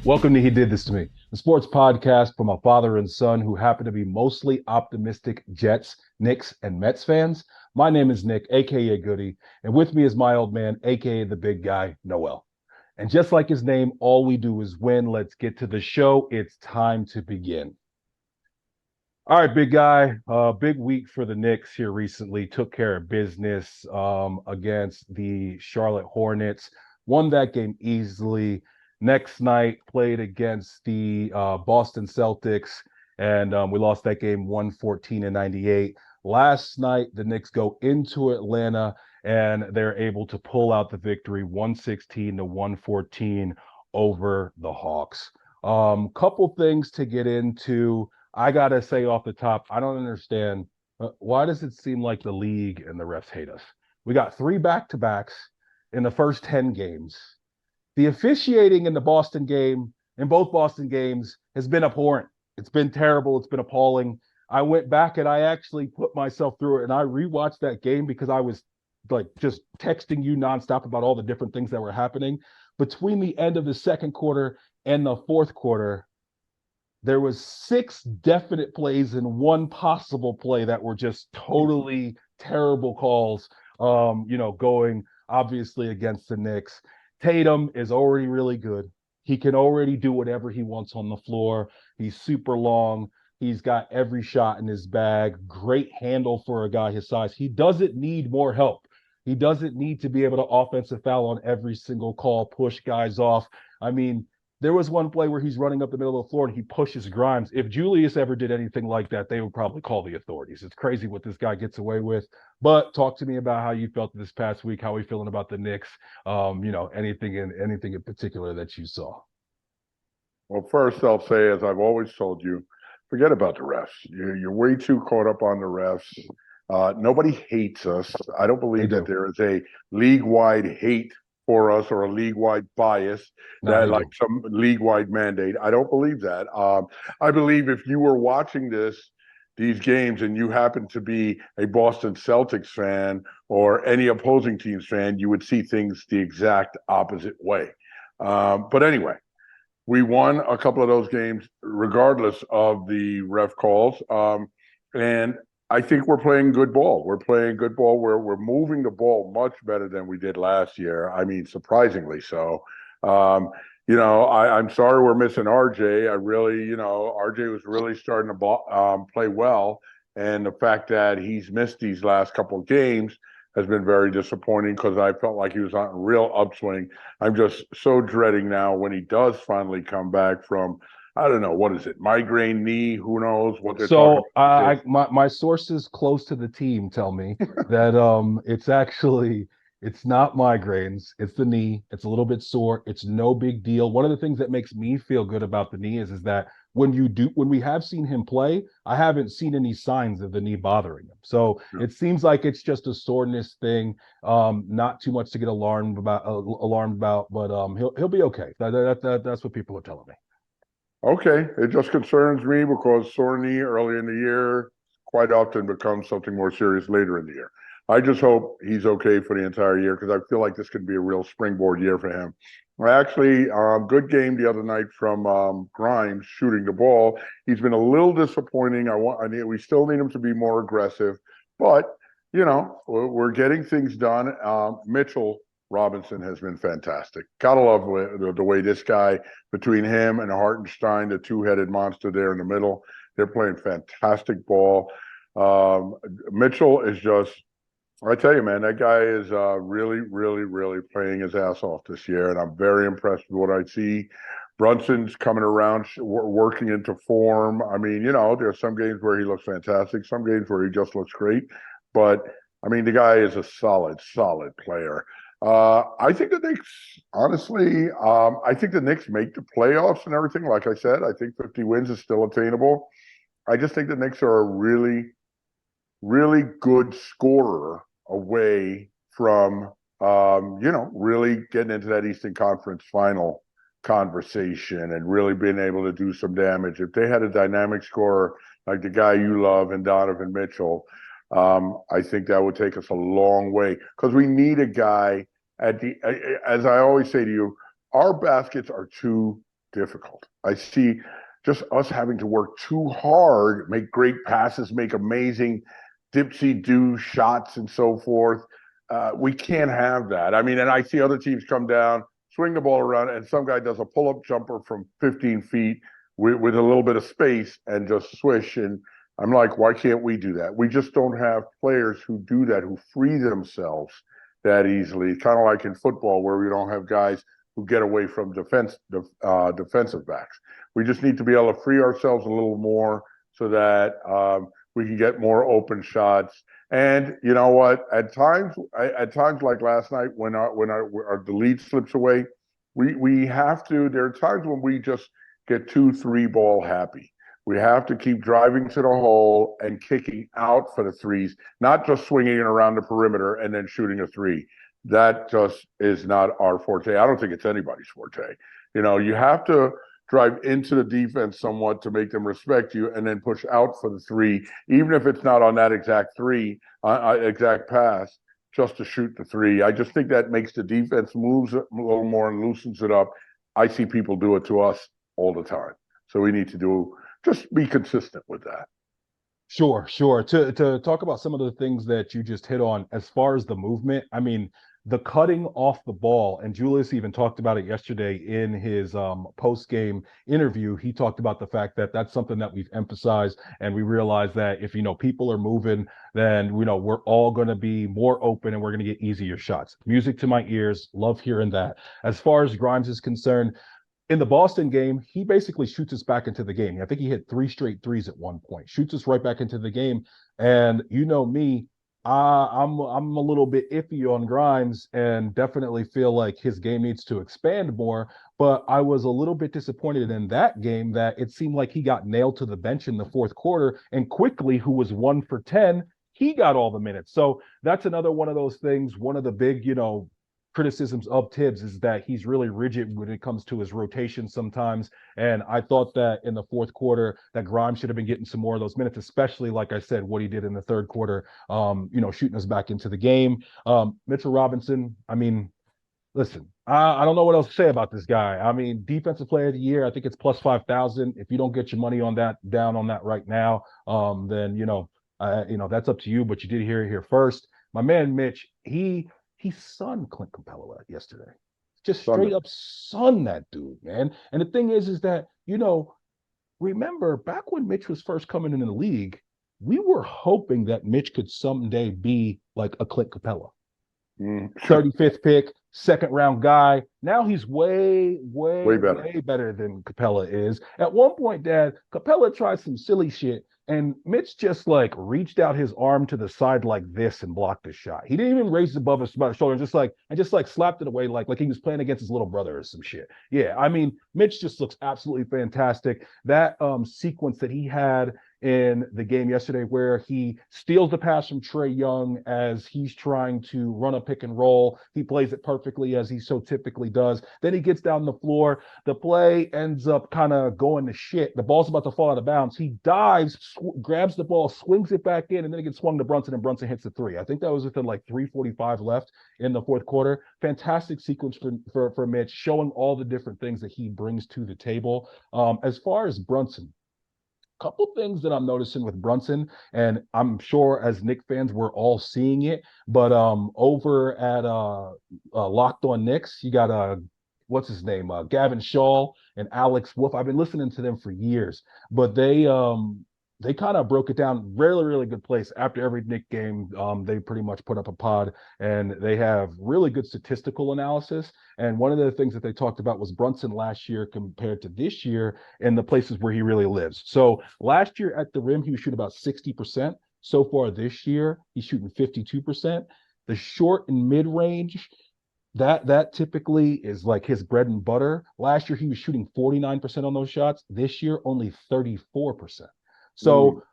Welcome to He Did This to Me, the sports podcast from a father and son who happen to be mostly optimistic Jets, Knicks, and Mets fans. My name is Nick, aka Goody, and with me is my old man, aka the big guy, Noel. And just like his name, all we do is win. Let's get to the show. It's time to begin. All right, big guy. Big week for the Knicks here recently. Took care of business against the Charlotte Hornets. Won that game easily. Next night, played against the Boston Celtics, and we lost that game 114-98. Last night, the Knicks go into Atlanta, and they're able to pull out the victory 116-114 over the Hawks. Couple things to get into. I gotta say off the top, I don't understand. Why does it seem like the league and the refs hate us? We got three back-to-backs in the first 10 games. The officiating in the Boston game, in both Boston games, has been abhorrent. It's been terrible. It's been appalling. I went back and I actually put myself through it and I rewatched that game because I was like just texting you nonstop about all the different things that were happening. Between the end of the second quarter and the fourth quarter, there was six definite plays and one possible play that were just totally terrible calls, going obviously against the Knicks. Tatum is already really good. He can already do whatever he wants on the floor. He's super long. He's got every shot in his bag. Great handle for a guy his size. He doesn't need more help. He doesn't need to be able to offensive foul on every single call, push guys off. I mean, there was one play where he's running up the middle of the floor and he pushes Grimes. If Julius ever did anything like that, they would probably call the authorities. It's crazy what this guy gets away with. But talk to me about how you felt this past week. How are you feeling about the Knicks? Anything in particular that you saw? Well, first I'll say, as I've always told you, forget about the refs. You're way too caught up on the refs. Nobody hates us. I don't They believe that do. there is a league-wide hate for us or a league-wide bias No, that they like do. some league-wide mandate. I don't believe that. I believe if you were watching these games and you happen to be a Boston Celtics fan or any opposing team's fan, you would see things the exact opposite way. But anyway, we won a couple of those games regardless of the ref calls. And I think we're playing good ball. We're playing good ball. We're moving the ball much better than we did last year. I mean, surprisingly so. I'm sorry we're missing RJ. I really, RJ was really starting to play well. And the fact that he's missed these last couple of games has been very disappointing because I felt like he was on a real upswing. I'm just so dreading now when he does finally come back from, I don't know, what is it, migraine knee? Who knows what they're talking So about these days. my sources close to the team tell me that it's not migraines, it's the knee. It's a little bit sore. It's no big deal. One of the things that makes me feel good about the knee is that when we have seen him play, I haven't seen any signs of the knee bothering him. So it seems like it's just a soreness thing. Not too much to get alarmed about, but he'll be okay. That's what people are telling me. Okay, it just concerns me because sore knee early in the year quite often becomes something more serious later in the year. I just hope he's okay for the entire year because I feel like this could be a real springboard year for him. Actually, good game the other night from Grimes shooting the ball. He's been a little disappointing. We still need him to be more aggressive, but we're getting things done. Mitchell Robinson has been fantastic. Gotta love the way this guy, between him and Hartenstein, the two-headed monster there in the middle, they're playing fantastic ball. Mitchell is just, I tell you, man, that guy is really, really, really playing his ass off this year, and I'm very impressed with what I see. Brunson's coming around, working into form. I mean, there's some games where he looks fantastic, some games where he just looks great, but I mean, the guy is a solid, solid player. I think the Knicks, honestly, I think the Knicks make the playoffs and everything. Like I said, I think 50 wins is still attainable. I just think the Knicks are a really, really good scorer away from, really getting into that Eastern Conference final conversation and really being able to do some damage. If they had a dynamic scorer like the guy you love and Donovan Mitchell, I think that would take us a long way because we need a guy as I always say to you, our baskets are too difficult. I see just us having to work too hard, make great passes, make amazing dipsy-do shots and so forth. We can't have that. I mean, and I see other teams come down, swing the ball around, and some guy does a pull-up jumper from 15 feet with a little bit of space and just swish. And I'm like, why can't we do that? We just don't have players who do that, who free themselves that easily. Kind of like in football, where we don't have guys who get away from defensive backs. We just need to be able to free ourselves a little more so that we can get more open shots. And you know what? At times like last night, when the lead slips away, we have to. There are times when we just get 2-3 ball happy. We have to keep driving to the hole and kicking out for the threes, not just swinging it around the perimeter and then shooting a three. That just is not our forte. I don't think it's anybody's forte. You know, you have to drive into the defense somewhat to make them respect you, and then push out for the three, even if it's not on that exact exact pass, just to shoot the three. I just think that makes the defense moves a little more and loosens it up. I see people do it to us all the time. So we need to just be consistent with that. Sure, sure. To talk about some of the things that you just hit on as far as the movement, I mean, the cutting off the ball, and Julius even talked about it yesterday in his post-game interview. He talked about the fact that that's something that we've emphasized, and we realize that if people are moving, then we're all going to be more open and we're going to get easier shots. Music to my ears, love hearing that. As far as Grimes is concerned, in the Boston game, he basically shoots us back into the game. I think he hit 3 straight threes at one point, shoots us right back into the game. And you know me, I'm a little bit iffy on Grimes and definitely feel like his game needs to expand more. But I was a little bit disappointed in that game that it seemed like he got nailed to the bench in the fourth quarter, and quickly, who was 1 for 10, he got all the minutes. So that's another one of those things. One of the big, criticisms of Tibbs is that he's really rigid when it comes to his rotation sometimes. And I thought that in the fourth quarter that Grimes should have been getting some more of those minutes, especially, like I said, what he did in the third quarter, shooting us back into the game. Mitchell Robinson, I mean, listen, I don't know what else to say about this guy. I mean, defensive player of the year, I think it's plus 5,000. If you don't get your money on that, down on that right now, then, that's up to you, but you did hear it here first. My man, Mitch, he sunned Clint Capella yesterday. Just straight up sunned that dude, man. And the thing is that, remember back when Mitch was first coming into the league, we were hoping that Mitch could someday be like a Clint Capella. 35th pick, second round guy. Now he's way better than Capella is. At one point, Dad, Capella tried some silly shit, and Mitch just like reached out his arm to the side like this and blocked the shot. He didn't even raise it above his shoulder, just like slapped it away like he was playing against his little brother or some shit. Yeah, I mean, Mitch just looks absolutely fantastic. That sequence that he had in the game yesterday where he steals the pass from Trae Young as he's trying to run a pick and roll. He plays it perfectly as he so typically does. Then he gets down the floor. The play ends up kind of going to shit. The ball's about to fall out of bounds. He dives, grabs the ball, swings it back in, and then it gets swung to Brunson, and Brunson hits the three. I think that was within like 3:45 left in the fourth quarter. Fantastic sequence for Mitch, showing all the different things that he brings to the table. As far as Brunson, couple things that I'm noticing with Brunson, and I'm sure as Knicks fans we're all seeing it, but over at Locked On Knicks, you got what's his name, Gavin Shaw and Alex Wolf. I've been listening to them for years, but they kind of broke it down. Really good place. After every Knicks game, they pretty much put up a pod, and they have really good statistical analysis. And one of the things that they talked about was Brunson last year compared to this year and the places where he really lives. So last year at the rim, he was shooting about 60%. So far this year, he's shooting 52%. The short and mid range, that typically is like his bread and butter. Last year, he was shooting 49% on those shots. This year, only 34%. So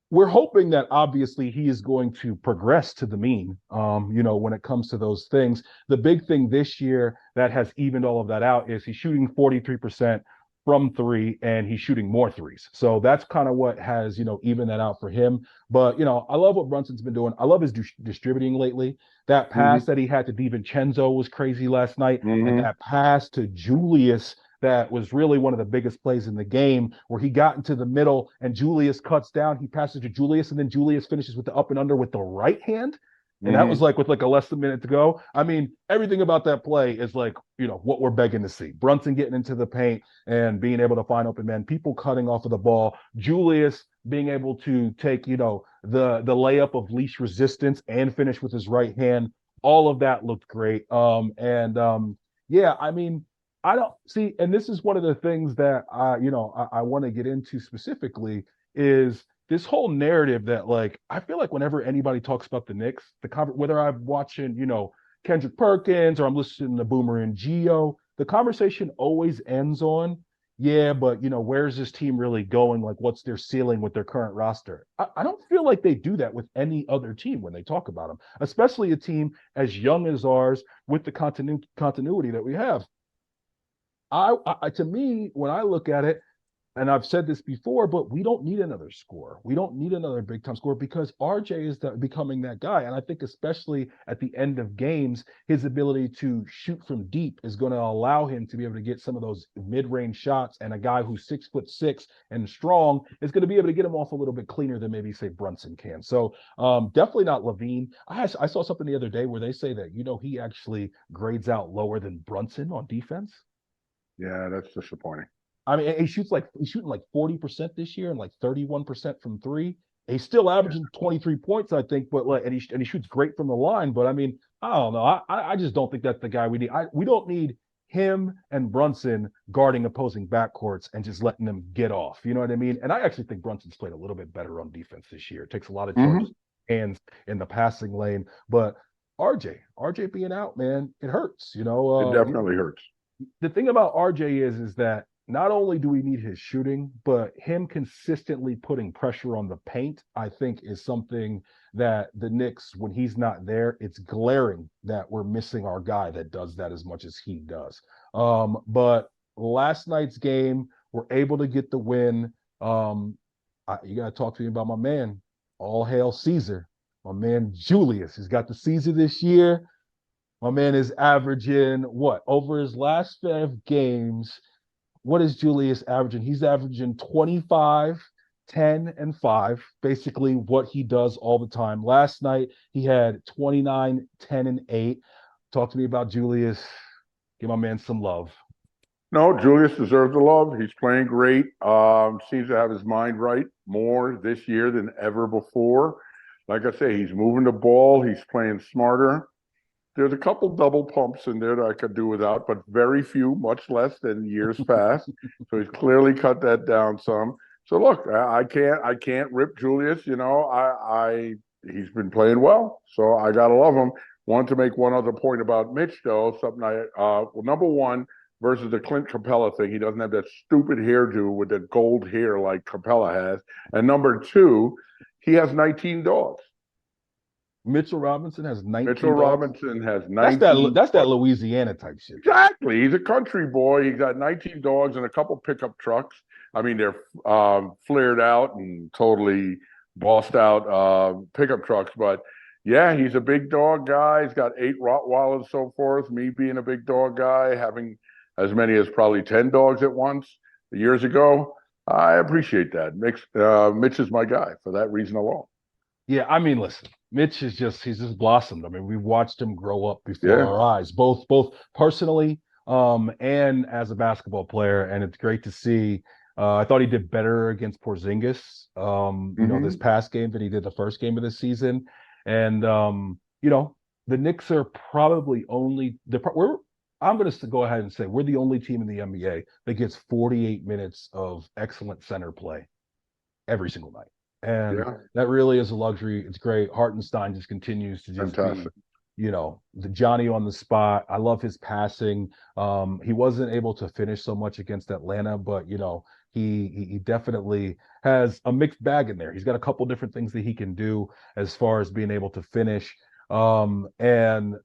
we're hoping that obviously he is going to progress to the mean, when it comes to those things. The big thing this year that has evened all of that out is he's shooting 43% from three, and he's shooting more threes. So that's kind of what has, evened that out for him. But, I love what Brunson's been doing. I love his distributing lately. That pass that he had to DiVincenzo was crazy last night. And that pass to Julius that was really one of the biggest plays in the game, where he got into the middle and Julius cuts down. He passes to Julius, and then Julius finishes with the up and under with the right hand. And that was Mm-hmm. like with like a less than a minute to go. I mean, everything about that play is like, what we're begging to see. Brunson getting into the paint and being able to find open men, people cutting off of the ball, Julius being able to take, the layup of least resistance and finish with his right hand. All of that looked great. Yeah, I mean, I don't see, and this is one of the things that I want to get into specifically is this whole narrative that, like, I feel like whenever anybody talks about the Knicks, whether I'm watching, Kendrick Perkins or I'm listening to Boomer and Geo, the conversation always ends on, yeah, but where's this team really going? Like, what's their ceiling with their current roster? I don't feel like they do that with any other team when they talk about them, especially a team as young as ours with the continuity that we have. To me, when I look at it, and I've said this before, but we don't need another scorer. We don't need another big time scorer because RJ is becoming that guy. And I think especially at the end of games, his ability to shoot from deep is going to allow him to be able to get some of those mid-range shots. And a guy who's 6'6" and strong is going to be able to get him off a little bit cleaner than maybe say Brunson can. So definitely not Levine. I saw something the other day where they say that he actually grades out lower than Brunson on defense. Yeah, that's disappointing. I mean, he's shooting like 40% this year and like 31% from three. He's still Yeah. averaging 23 points, I think, but and he shoots great from the line. But I mean, I don't know. I just don't think that's the guy we need. We don't need him and Brunson guarding opposing backcourts and just letting them get off. You know what I mean? And I actually think Brunson's played a little bit better on defense this year. It takes a lot of charges, Mm-hmm. hands in the passing lane. But RJ being out, man, it hurts. It definitely hurts. The thing about RJ is that not only do we need his shooting, but him consistently putting pressure on the paint, I think is something that the Knicks, when he's not there, it's glaring that we're missing our guy that does that as much as he does. But last night's game, we're able to get the win. You got to talk to me about my man. All hail Caesar. My man Julius. He's got the Caesar this year. My man is averaging what over his last 5 games? What is Julius averaging? He's averaging 25, 10, and 5, basically what he does all the time. Last night, he had 29, 10, and 8. Talk to me about Julius. Give my man some love. No, Julius deserves the love. He's playing great. Seems to have his mind right more this year than ever before. Like I say, he's moving the ball. He's playing smarter. There's a couple double pumps in there that I could do without, but very few, much less than years past. So he's clearly cut that down some. So look, I can't rip Julius. He's been playing well, so I gotta love him. Want to make one other point about Mitch though. Something well, number one, versus the Clint Capella thing, he doesn't have that stupid hairdo with that gold hair like Capella has. And number two, he has 19 dogs. Mitchell Robinson has 19 Mitchell dogs. Robinson has 19. That's that Louisiana type shit. Exactly. He's a country boy. He's got 19 dogs and a couple pickup trucks. I mean, they're flared out and totally bossed out pickup trucks. But yeah, he's a big dog guy. He's got 8 Rottweilers, so forth. Me being a big dog guy, having as many as probably 10 dogs at once years ago. I appreciate that. Mitch is my guy for that reason alone. Yeah, I mean, listen, he's just blossomed. I mean, we've watched him grow up before Yeah. our eyes, both personally and as a basketball player. And it's great to see. I thought he did better against Porzingis, this past game than he did the first game of the season. And the Knicks are probably I'm going to go ahead and say we're the only team in the NBA that gets 48 minutes of excellent center play every single night. And that really is a luxury. It's great. Hartenstein just continues to just Fantastic. be, the Johnny on the spot. I love his passing. He wasn't able to finish so much against Atlanta, but he definitely has a mixed bag in there. He's got a couple different things that he can do as far as being able to finish. And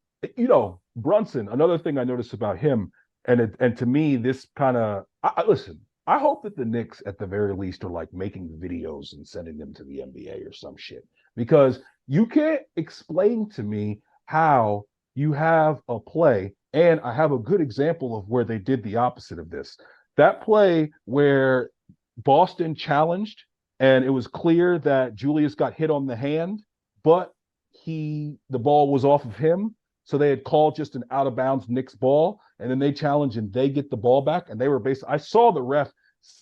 Brunson, another thing I noticed about him, and to me, this kind of listen. I hope that the Knicks, at the very least, are like making videos and sending them to the NBA or some shit. Because you can't explain to me how you have a play And I have a good example of where they did the opposite of this. That play where Boston challenged, and it was clear that Julius got hit on the hand, but the ball was off of him. So they had called just an out of bounds Knicks ball, and then they challenge and they get the ball back. And they were basically, I saw the ref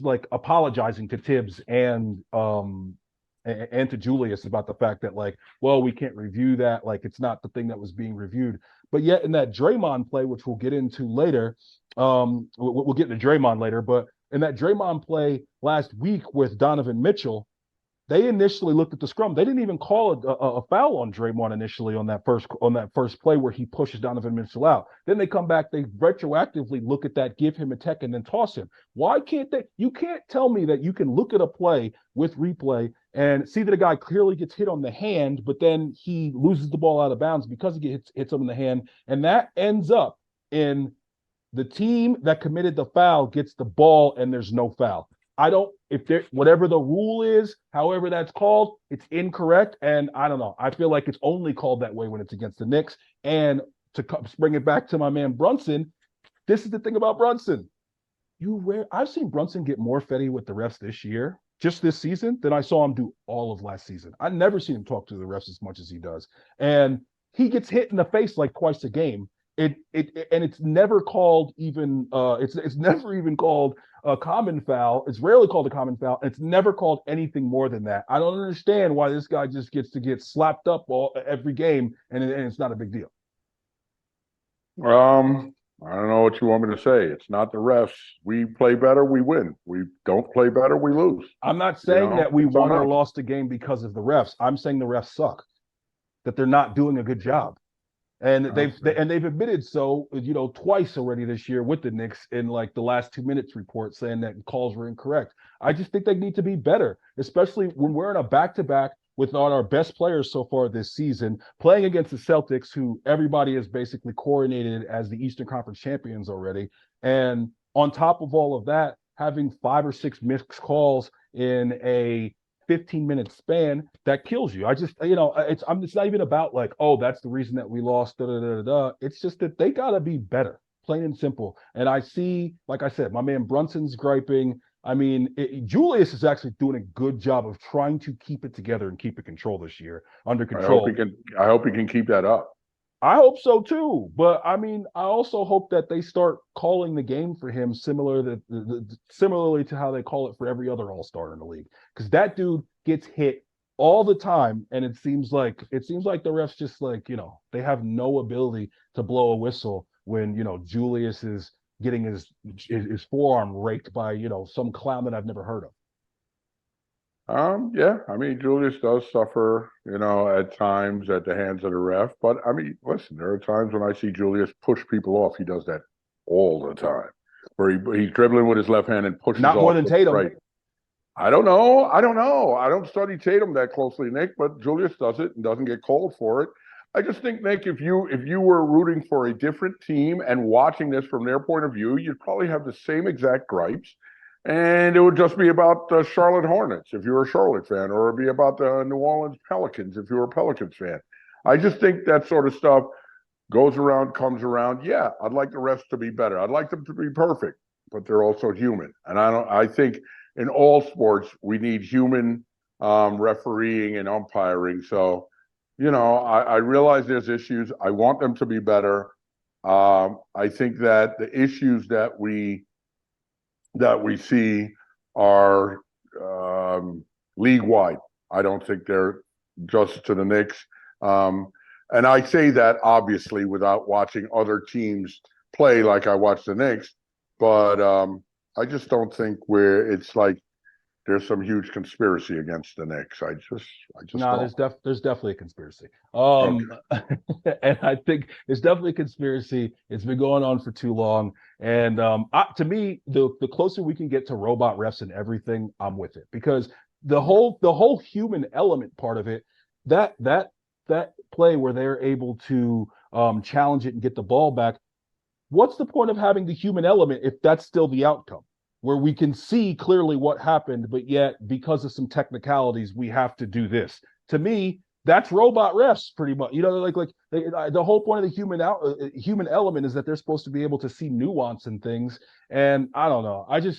like apologizing to Tibbs and to Julius about the fact that, like, well, we can't review that, like it's not the thing that was being reviewed. But yet in that Draymond play, which we'll get into later, we'll get into Draymond later, but in that Draymond play last week with Donovan Mitchell, they initially looked at the scrum. They didn't even call a foul on Draymond initially on that first play where he pushes Donovan Mitchell out. Then they come back, they retroactively look at that, give him a tech, and then toss him. Why can't they? You can't tell me that you can look at a play with replay and see that a guy clearly gets hit on the hand, but then he loses the ball out of bounds because he hits him in the hand, and that ends up in the team that committed the foul gets the ball and there's no foul. I don't, if there, whatever the rule is, however that's called, it's incorrect. And I don't know. I feel like it's only called that way when it's against the Knicks. And to bring it back to my man Brunson, this is the thing about Brunson. I've seen Brunson get more fetty with the refs this year, just this season, than I saw him do all of last season. I never seen him talk to the refs as much as he does. And he gets hit in the face like twice a game. And it's never called even it's never even called a common foul. It's rarely called a common foul. It's never called anything more than that. I don't understand why this guy just gets to get slapped up every game and it's not a big deal. I don't know what you want me to say. It's not the refs. We play better, we win. We don't play better, we lose. I'm not saying that we won or us. lost a game because of the refs. I'm saying the refs suck, that they're not doing a good job. And they've admitted so, twice already this year with the Knicks in like the last 2 minutes report saying that calls were incorrect. I just think they need to be better, especially when we're in a back-to-back with our best players so far this season, playing against the Celtics, who everybody is basically coronated as the Eastern Conference champions already. And on top of all of that, having 5 or 6 missed calls in a 15-minute span, that kills you. I just, it's not even about like, oh, that's the reason that we lost. Da, da, da, da, da. It's just that they got to be better, plain and simple. And I see, like I said, my man Brunson's griping. I mean, Julius is actually doing a good job of trying to keep it together and keep it under control. I hope he can keep that up. I hope so too, but I mean, I also hope that they start calling the game for him similarly to how they call it for every other All-Star in the league, because that dude gets hit all the time, and it seems like the refs just like they have no ability to blow a whistle when Julius is getting his forearm raked by some clown that I've never heard of. Yeah, I mean, Julius does suffer, at times at the hands of the ref. But I mean, listen, there are times when I see Julius push people off. He does that all the time, where he's dribbling with his left hand and pushes Not off more than Tatum. Right. I don't know. I don't study Tatum that closely, Nick, but Julius does it and doesn't get called for it. I just think, Nick, if you were rooting for a different team and watching this from their point of view, you'd probably have the same exact gripes. And it would just be about the Charlotte Hornets if you were a Charlotte fan, or it'd be about the New Orleans Pelicans if you were a Pelicans fan. I just think that sort of stuff goes around, comes around. Yeah, I'd like the refs to be better. I'd like them to be perfect, but they're also human. And I think in all sports we need human refereeing and umpiring. So, I realize there's issues. I want them to be better. I think that the issues that we see are league wide. I don't think they're just to the Knicks. And I say that obviously without watching other teams play like I watch the Knicks, but I just don't think it's like there's some huge conspiracy against the Knicks. I just no, there's definitely a conspiracy. Okay. And I think there's definitely a conspiracy. It's been going on for too long. And to me, the closer we can get to robot refs and everything, I'm with it, because the whole human element part of it, that play where they're able to challenge it and get the ball back. What's the point of having the human element if that's still the outcome, where we can see clearly what happened, but yet because of some technicalities, we have to do this? To me, that's robot refs pretty much. The whole point of the human element is that they're supposed to be able to see nuance in things. And I don't know. I don't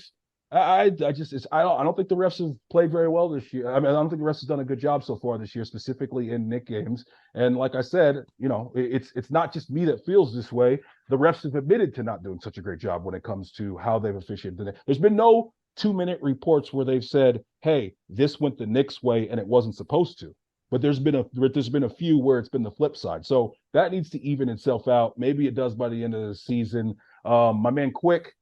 think the refs have played very well this year. I mean, I don't think the refs have done a good job so far this year, specifically in Knicks games. And like I said, it's not just me that feels this way. The refs have admitted to not doing such a great job when it comes to how they've officiated. There's been no 2-minute reports where they've said, "Hey, this went the Knicks way and it wasn't supposed to." But there's been a few where it's been the flip side. So that needs to even itself out. Maybe it does by the end of the season. My man Quick,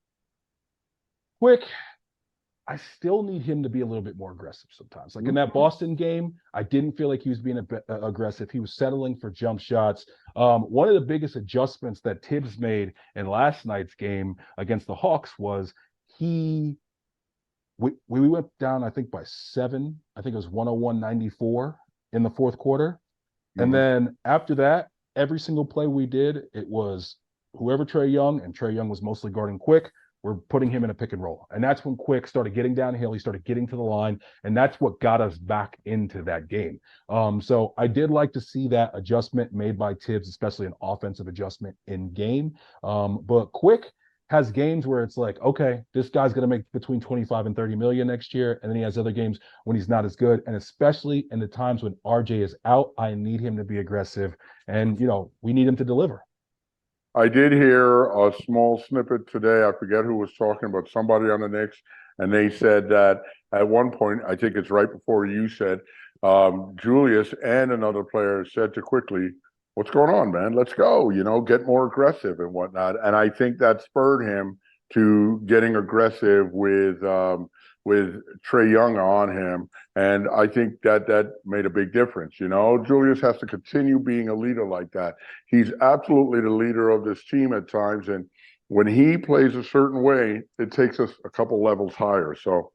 I still need him to be a little bit more aggressive sometimes. Like in that Boston game, I didn't feel like he was being aggressive. He was settling for jump shots. One of the biggest adjustments that Tibbs made in last night's game against the Hawks was he we went down, I think, by 7. I think it was 101-94 in the fourth quarter. And then after that, every single play we did, it was whoever Trae Young, and Trae Young was mostly guarding Quick, we're putting him in a pick and roll. And that's when Quick started getting downhill. He started getting to the line. And that's what got us back into that game. So I did like to see that adjustment made by Tibbs, especially an offensive adjustment in game. But Quick has games where it's like, okay, this guy's going to make between 25 and 30 million next year. And then he has other games when he's not as good. And especially in the times when RJ is out, I need him to be aggressive. And, we need him to deliver. I did hear a small snippet today. I forget who was talking about somebody on the Knicks, and they said that at one point, I think it's right before you said, Julius and another player said to Quickly, "What's going on, man? Let's go, get more aggressive and whatnot." And I think that spurred him to getting aggressive with Trae Young on him. And I think that made a big difference. Julius has to continue being a leader like that. He's absolutely the leader of this team at times. And when he plays a certain way, it takes us a couple levels higher. So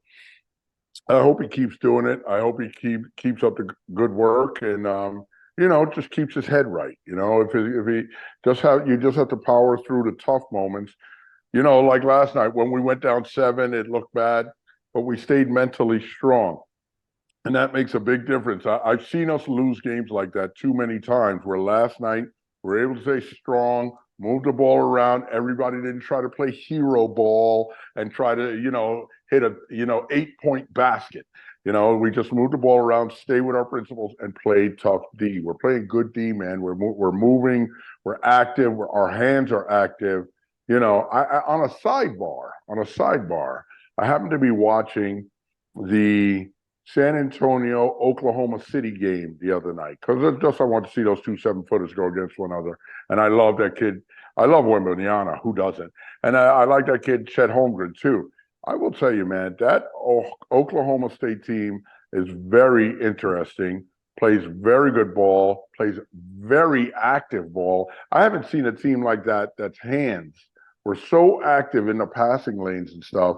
I hope he keeps doing it. I hope he keeps up the good work and, just keeps his head right. If he you just have to power through the tough moments. Like last night when we went down 7, it looked bad, but we stayed mentally strong. And that makes a big difference. I've seen us lose games like that too many times, where last night we were able to stay strong, move the ball around. Everybody didn't try to play hero ball and try to, hit a, 8-point basket. We just moved the ball around, stay with our principles, and played tough D. We're playing good D, man. We're moving, we're active, our hands are active. On a sidebar, I happened to be watching the San Antonio, Oklahoma City game the other night because I want to see those 2 7-footers go against one another. And I love that kid. I love Wembanyama. Who doesn't? And I like that kid, Chet Holmgren, too. I will tell you, man, that Oklahoma State team is very interesting, plays very good ball, plays very active ball. I haven't seen a team like that's hands. We're so active in the passing lanes and stuff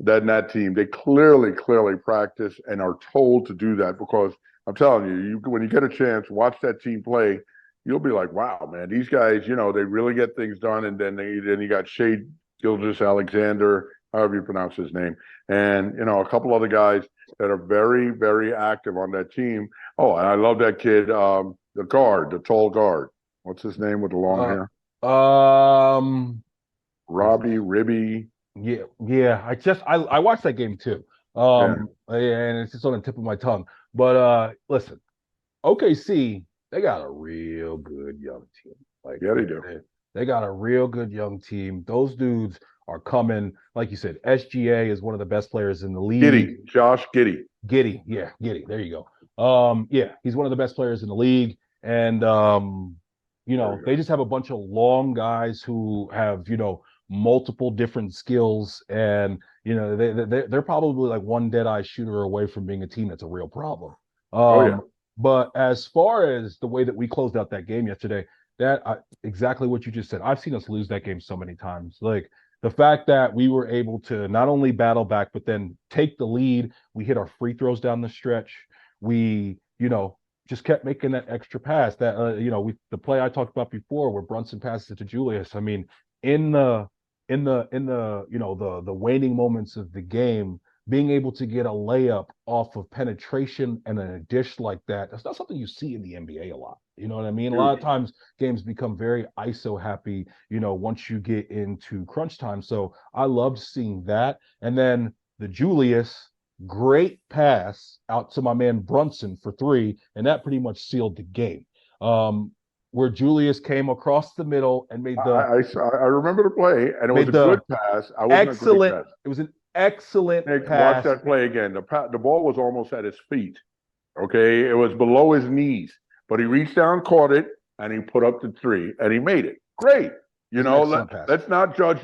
that in that team, they clearly practice and are told to do that because I'm telling you, when you get a chance, watch that team play, you'll be like, wow, man, these guys, they really get things done. And then you got Shea Gilgeous-Alexander, however you pronounce his name, and a couple other guys that are very, very active on that team. Oh, and I love that kid, the tall guard. What's his name with the long hair? Robbie Ribby. Yeah. I watched that game too. And it's just on the tip of my tongue. But listen, OKC, they got a real good young team. Yeah, they do. They got a real good young team. Those dudes are coming. Like you said, SGA is one of the best players in the league. Josh Giddey. Yeah, Giddey. There you go. Yeah, he's one of the best players in the league. And they just have a bunch of long guys who have, multiple different skills, and they're probably like one dead-eye shooter away from being a team that's a real problem. But as far as the way that we closed out that game yesterday, exactly what you just said. I've seen us lose that game so many times. Like the fact that we were able to not only battle back, but then take the lead. We hit our free throws down the stretch. We, just kept making that extra pass. That the play I talked about before, where Brunson passes it to Julius. I mean, in the waning moments of the game, being able to get a layup off of penetration and a dish like that, that's not something you see in the NBA a lot. You know what I mean? A lot of times games become very ISO happy, once you get into crunch time. So I loved seeing that. And then the Julius, great pass out to my man Brunson for three, and that pretty much sealed the game. Where Julius came across the middle and made I remember the play, and it was made a the good pass. I wasn't a great excellent. pass. It was an excellent Nick, watch pass. that play again. The ball was almost at his feet. Okay, it was below his knees, but he reached down, caught it, and he put up the three, and he made it. Great. Let's not judge.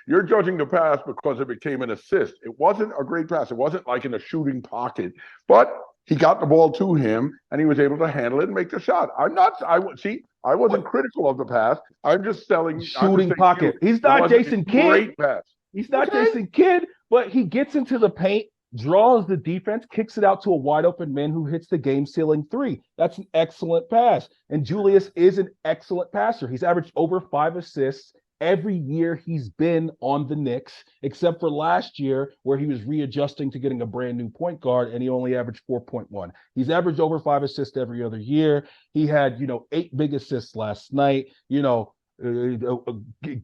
You're judging the pass because it became an assist. It wasn't a great pass. It wasn't like in a shooting pocket, but he got the ball to him, and he was able to handle it and make the shot. I wasn't critical of the pass. I'm just telling shooting pocket. He's not Jason Kidd. Great pass. He's not Jason Kidd, but he gets into the paint, draws the defense, kicks it out to a wide open man who hits the game sealing three. That's an excellent pass. And Julius is an excellent passer. He's averaged over 5 assists every year he's been on the Knicks, except for last year where he was readjusting to getting a brand new point guard and he only averaged 4.1. He's averaged over 5 assists every other year. He had, 8 big assists last night.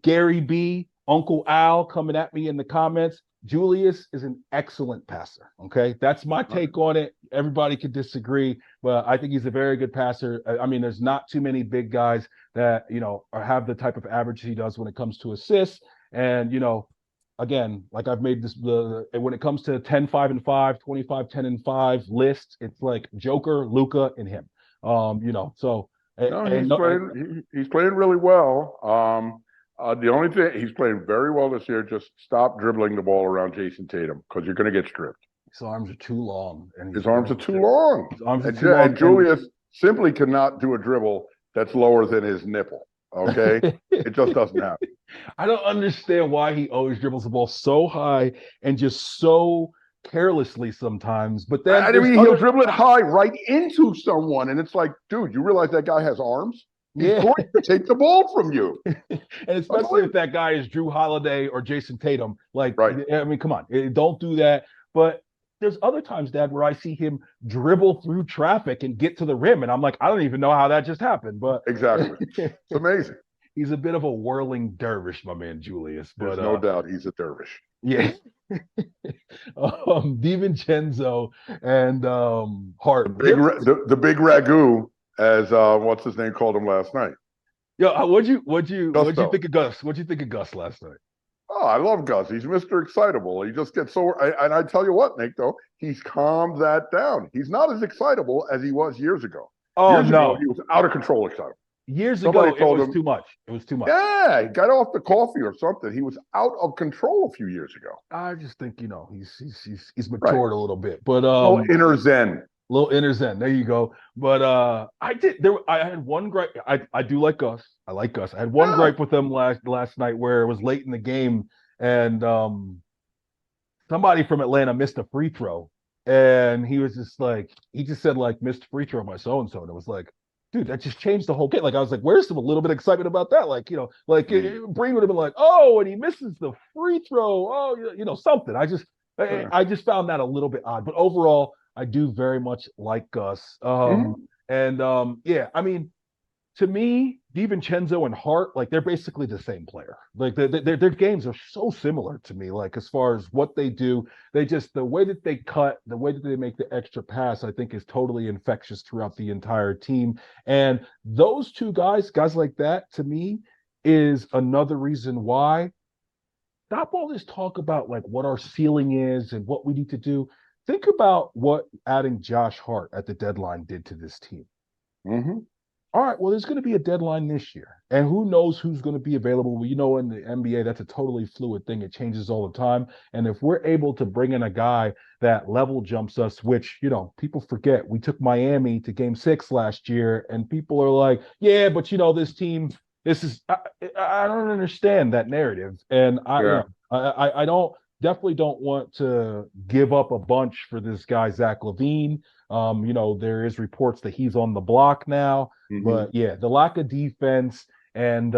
Gary B, Uncle Al coming at me in the comments. Julius is an excellent passer. Okay. That's my take on it. Everybody could disagree, but I think he's a very good passer. I mean, there's not too many big guys that, have the type of average he does when it comes to assists. And, again, like I've made this, when it comes to 10, 5 and 5, 25, 10 and 5 lists, it's like Joker, Luka, and him. So he's playing really well. The only thing, he's playing very well this year. Just stop dribbling the ball around Jason Tatum because you're going to get stripped. His arms are too long. His arms are too long. And Julius simply cannot do a dribble that's lower than his nipple. Okay? It just doesn't happen. I don't understand why he always dribbles the ball so high and just so carelessly sometimes. But then he'll dribble it high right into someone. And it's like, dude, you realize that guy has arms? He's going to take the ball from you. And especially if that guy is Drew Holiday or Jason Tatum. Like, right. I mean, come on, don't do that. But there's other times, Dad, where I see him dribble through traffic and get to the rim. And I'm like, I don't even know how that just happened. But exactly. It's amazing. He's a bit of a whirling dervish, my man, Julius. But there's no doubt he's a dervish. Yeah. DiVincenzo and Harden. The big ragu, as what's his name called him last night. Yo, what'd you think of Gus? What'd you think of Gus last night? Oh, I love Gus. He's Mr. Excitable. He just gets so. And I tell you what, Nick, though, he's calmed that down. He's not as excitable as he was years ago. Oh, years ago, he was out of control excitable. Years ago, it was too much. It was too much. Yeah, he got off the coffee or something. He was out of control a few years ago. I just think he's matured a little bit, but inner zen. Little inner zen. There you go. But I had one gripe. I do like Gus. I like Gus. I had one gripe with him last night where it was late in the game and somebody from Atlanta missed a free throw. And he was just like, he just said like missed free throw by so and so. And it was like, dude, that just changed the whole game. Like I was like, where's some a little bit of excitement about that? Like, Breen would have been like, oh, and he misses the free throw. Oh, something. I just found that a little bit odd. But overall, I do very much like Gus. I mean, to me, DiVincenzo and Hart, like they're basically the same player. Like their games are so similar to me. Like as far as what they do, the way that they cut, the way that they make the extra pass, I think is totally infectious throughout the entire team. And those two guys like that, to me, is another reason why. Stop all this talk about like what our ceiling is and what we need to do. Think about what adding Josh Hart at the deadline did to this team. Mm-hmm. All right, well, there's going to be a deadline this year. And who knows who's going to be available? Well, in the NBA, that's a totally fluid thing. It changes all the time. And if we're able to bring in a guy that level jumps us, which, people forget, we took Miami to Game 6 last year, and people are like, yeah, but, this team, I don't understand that narrative. And I definitely don't want to give up a bunch for this guy, Zach LaVine. There is reports that he's on the block now, but yeah, the lack of defense and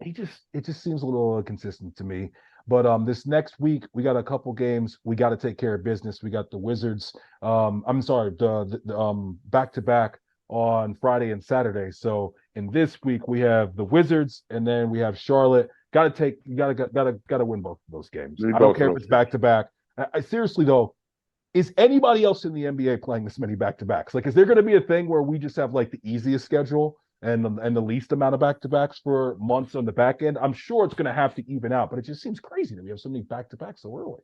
it just seems a little inconsistent to me. But this next week we got a couple games. We got to take care of business. We got the Wizards. I'm sorry, the back to back on Friday and Saturday. So in this week we have the Wizards, and then we have Charlotte. Got to win both of those games. Need I don't both of care if those it's back to back. I seriously though, is anybody else in the NBA playing this many back to backs? Like, is there going to be a thing where we just have like the easiest schedule and the least amount of back to backs for months on the back end? I'm sure it's going to have to even out, but it just seems crazy that we have so many back to backs so early.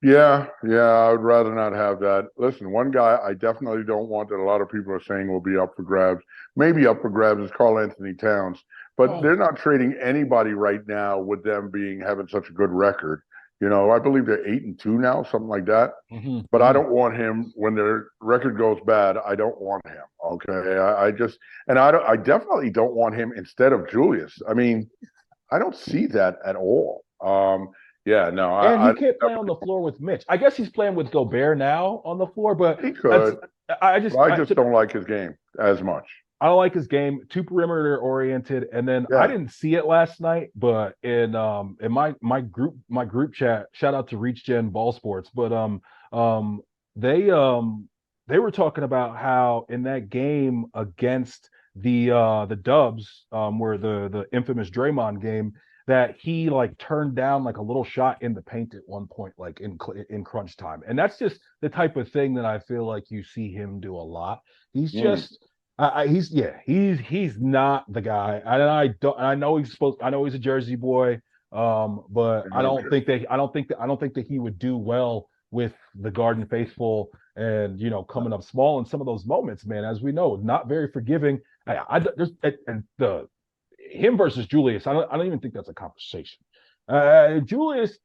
Yeah, I would rather not have that. Listen, one guy I definitely don't want that a lot of people are saying will be up for grabs, maybe up for grabs, is Karl Anthony Towns. But they're not trading anybody right now with them having such a good record. I believe they're 8-2 now, something like that. Mm-hmm. But I don't want him when their record goes bad. I don't want him. Okay, I definitely don't want him instead of Julius. I mean, I don't see that at all. Yeah, no, And he can't play on the floor with Mitch. I guess he's playing with Gobert now on the floor, but he could. I just don't like his game as much. I don't like his game, too perimeter oriented. And then I didn't see it last night, but in my group chat, shout out to Reach Gen Ball Sports, but they were talking about how in that game against the Dubs, where the infamous Draymond game, that he like turned down like a little shot in the paint at one point, like in crunch time. And that's just the type of thing that I feel like you see him do a lot. He's just he's not the guy. I know he's a Jersey boy. But I don't think that he would do well with the Garden faithful and coming up small in some of those moments, man. As we know, not very forgiving. Him versus Julius, I don't even think that's a conversation. Julius,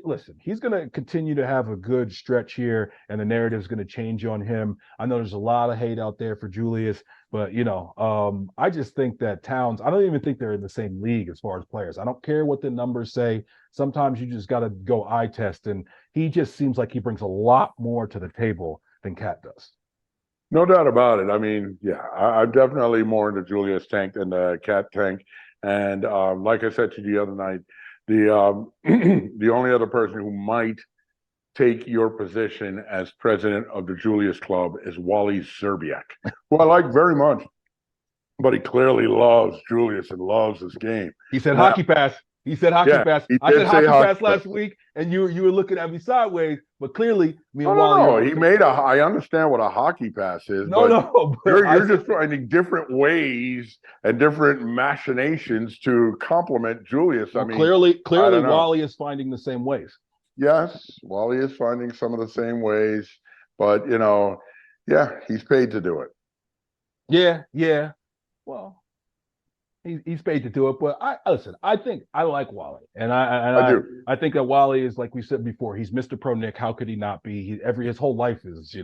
listen, he's going to continue to have a good stretch here, and the narrative is going to change on him. I know there's a lot of hate out there for Julius, but I just think that Towns, I don't even think they're in the same league as far as players. I don't care what the numbers say. Sometimes you just got to go eye test, and he just seems like he brings a lot more to the table than Cat does. No doubt about it. I mean, yeah, I'm definitely more into Julius Tank than the Cat Tank. And like I said to you the other night, the only other person who might take your position as president of the Julius Club is Wally Zerbiak, who I like very much, but he clearly loves Julius and loves his game. He said hockey pass. He said hockey pass. I said hockey pass last week, and you were looking at me sideways. But clearly, me and Wally. No, I understand what a hockey pass is. No. You're just finding different ways and different machinations to compliment Julius. Well, clearly, Wally is finding the same ways. Yes, Wally is finding some of the same ways, but he's paid to do it. Yeah. Well. He's paid to do it, but I think I like Wally, and I do. I think that Wally is, like we said before, he's Mr. Pro Nick. How could he not be? His whole life is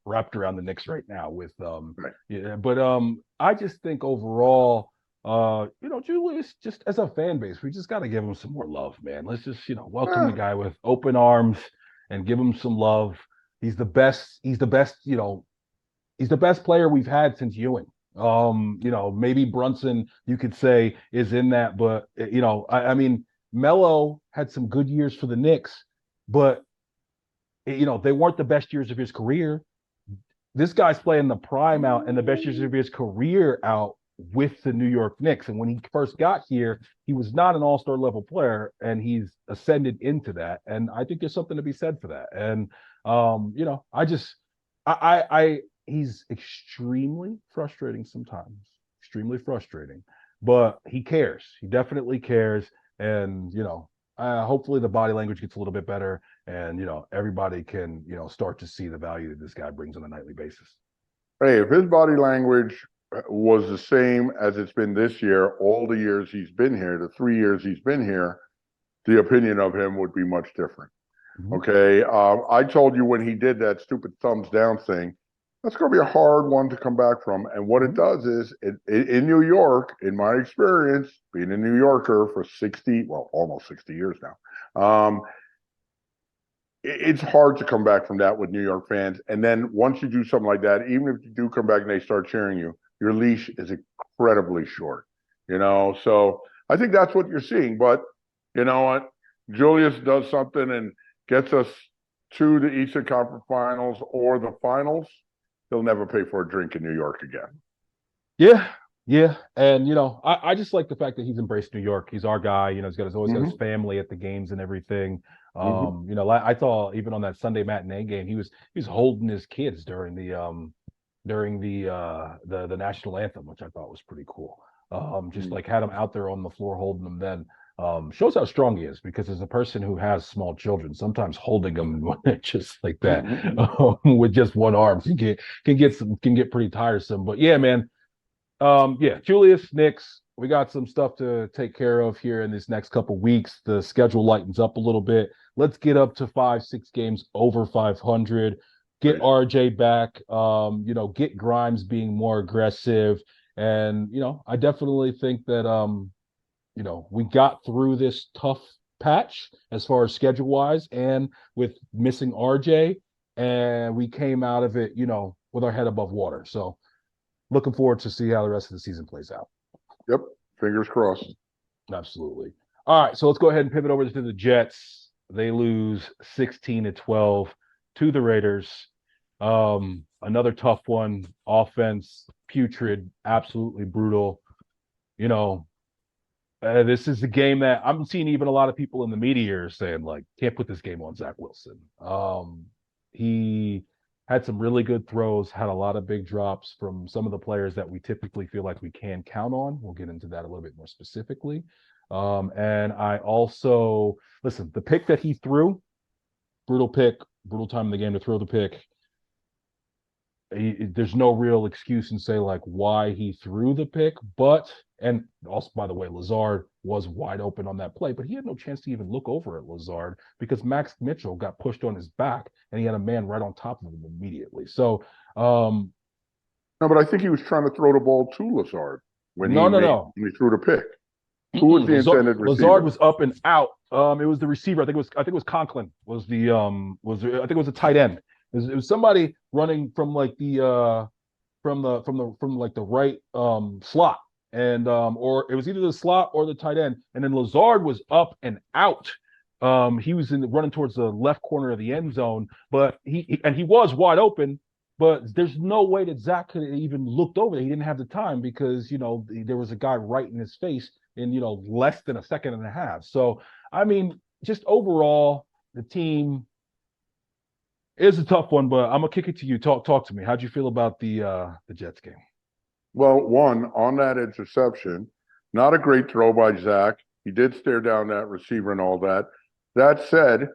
wrapped around the Knicks right now with right. Yeah. But I just think overall, Julius, just as a fan base, we just got to give him some more love, man. Let's just welcome the guy with open arms and give him some love. He's the best. He's the best. He's the best player we've had since Ewing. Maybe Brunson, you could say, is in that, but I mean, Melo had some good years for the Knicks, but they weren't the best years of his career. This guy's playing the prime out and the best years of his career out with the New York Knicks. And when he first got here, he was not an all-star level player, and he's ascended into that. And I think there's something to be said for that. And he's extremely frustrating sometimes, extremely frustrating, but he cares. He definitely cares. And, hopefully the body language gets a little bit better and, everybody can, start to see the value that this guy brings on a nightly basis. Hey, if his body language was the same as it's been this year, all the years he's been here, the 3 years he's been here, the opinion of him would be much different. Mm-hmm. Okay. I told you when he did that stupid thumbs down thing, that's going to be a hard one to come back from. And what it does is, in New York, in my experience, being a New Yorker for almost 60 years now, it's hard to come back from that with New York fans. And then once you do something like that, even if you do come back and they start cheering you, your leash is incredibly short. So I think that's what you're seeing. But you know what? Julius does something and gets us to the Eastern Conference Finals or the finals, he'll never pay for a drink in New York again. Yeah, yeah. And I just like the fact that he's embraced New York. He's our guy. He's always got his family at the games and everything. I saw even on that Sunday matinee game, he was holding his kids during the national anthem, which I thought was pretty cool. Just like had him out there on the floor holding them then. Shows how strong he is, because as a person who has small children, sometimes holding them just like that with just one arm can get pretty tiresome. But yeah, man. Yeah, Julius, Knicks, we got some stuff to take care of here in this next couple weeks. The schedule lightens up a little bit. Let's get up to 5, 6 games over 500. Get Right. RJ back. Get Grimes being more aggressive. And I definitely think that we got through this tough patch as far as schedule wise, and with missing RJ, and we came out of it, with our head above water. So looking forward to see how the rest of the season plays out. Yep. Fingers crossed. Absolutely. All right, so let's go ahead and pivot over to the Jets. They lose 16-12 to the Raiders. Another tough one. Offense putrid, absolutely brutal. This is a game that I'm seeing even a lot of people in the media saying, like, can't put this game on Zach Wilson. He had some really good throws, had a lot of big drops from some of the players that we typically feel like we can count on. We'll get into that a little bit more specifically. And I also, listen, the pick that he threw, brutal pick, brutal time in the game to throw the pick. There's no real excuse and say like why he threw the pick, and also, by the way, Lazard was wide open on that play, but he had no chance to even look over at Lazard because Max Mitchell got pushed on his back and he had a man right on top of him immediately. So, no, but I think he was trying to throw the ball to Lazard when no. when he threw the pick. Who was the intended receiver? Lazard was up and out. It was the receiver. I think it was Conklin was the I think it was a tight end. It was somebody running from like the from like the right slot, and or it was either the slot or the tight end, and then Lazard was up and out. He was running towards the left corner of the end zone, but he was wide open. But there's no way that Zach could have even looked over there. He didn't have the time because there was a guy right in his face in less than a second and a half. So I mean, just overall, the team is a tough one. But I'm gonna kick it to you. Talk to me. How'd you feel about the Jets game? Well, one, on that interception, not a great throw by Zach. He did stare down that receiver and all that. That said,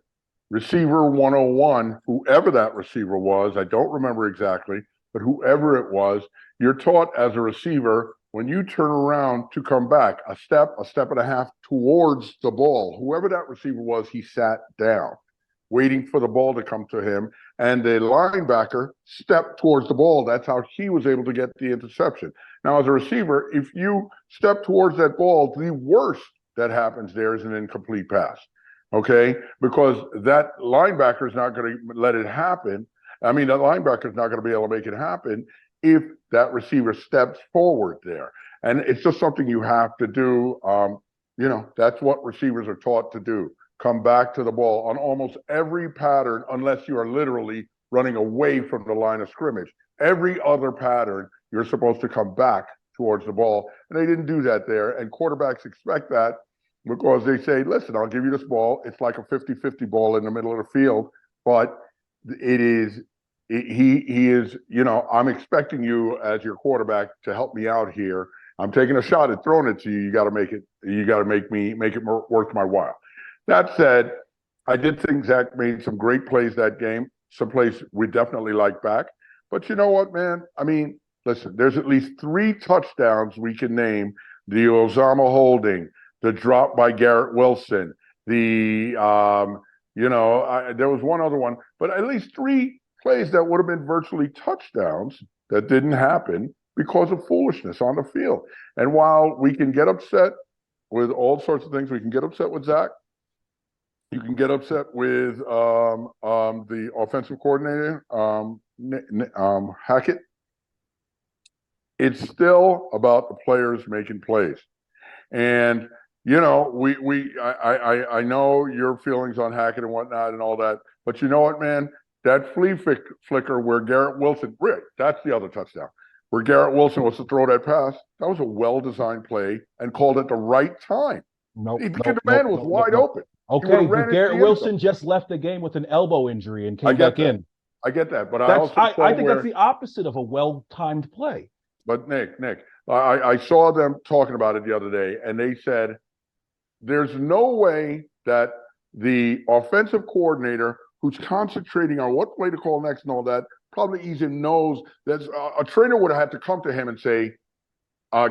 receiver 101, whoever that receiver was, I don't remember exactly, but whoever it was, you're taught as a receiver when you turn around to come back a step and a half towards the ball. Whoever that receiver was, he sat down, waiting for the ball to come to him. And the linebacker stepped towards the ball. That's how he was able to get the interception. Now, as a receiver, if you step towards that ball, the worst that happens there is an incomplete pass. Okay, because that linebacker is not going to let it happen. I mean, that linebacker is not going to be able to make it happen if that receiver steps forward there. And it's just something you have to do. That's what receivers are taught to do. Come back to the ball on almost every pattern, unless you are literally running away from the line of scrimmage. Every other pattern, you're supposed to come back towards the ball. And they didn't do that there. And quarterbacks expect that, because they say, listen, I'll give you this ball. It's like a 50-50 ball in the middle of the field, but he is, I'm expecting you as your quarterback to help me out here. I'm taking a shot at throwing it to you. You got to make it worth my while. That said, I did think Zach made some great plays that game, some plays we definitely like back. But you know what, man? I mean, listen, there's at least 3 touchdowns we can name: the Osama holding, the drop by Garrett Wilson, there was one other one, but at least 3 plays that would have been virtually touchdowns that didn't happen because of foolishness on the field. And while we can get upset with all sorts of things, we can get upset with Zach. You can get upset with the offensive coordinator, Hackett. It's still about the players making plays. And you know, I know your feelings on Hackett and whatnot and all that, but you know what, man? That flea flicker where Garrett Wilson, Rick, that's the other touchdown, where Garrett Wilson was to throw that pass. That was a well-designed play and called at the right time. Nope, The nope, man nope, was nope, nope, wide nope. open. He would Okay, have but ran into Garrett the end zone. Wilson just left the game with an elbow injury and I came get back that. in. I get that, but I That's also saw I think that's where. the opposite of a well-timed play. But Nick, I saw them talking about it the other day, and they said there's no way that the offensive coordinator who's concentrating on what play to call next and all that probably even knows that a trainer would have had to come to him and say,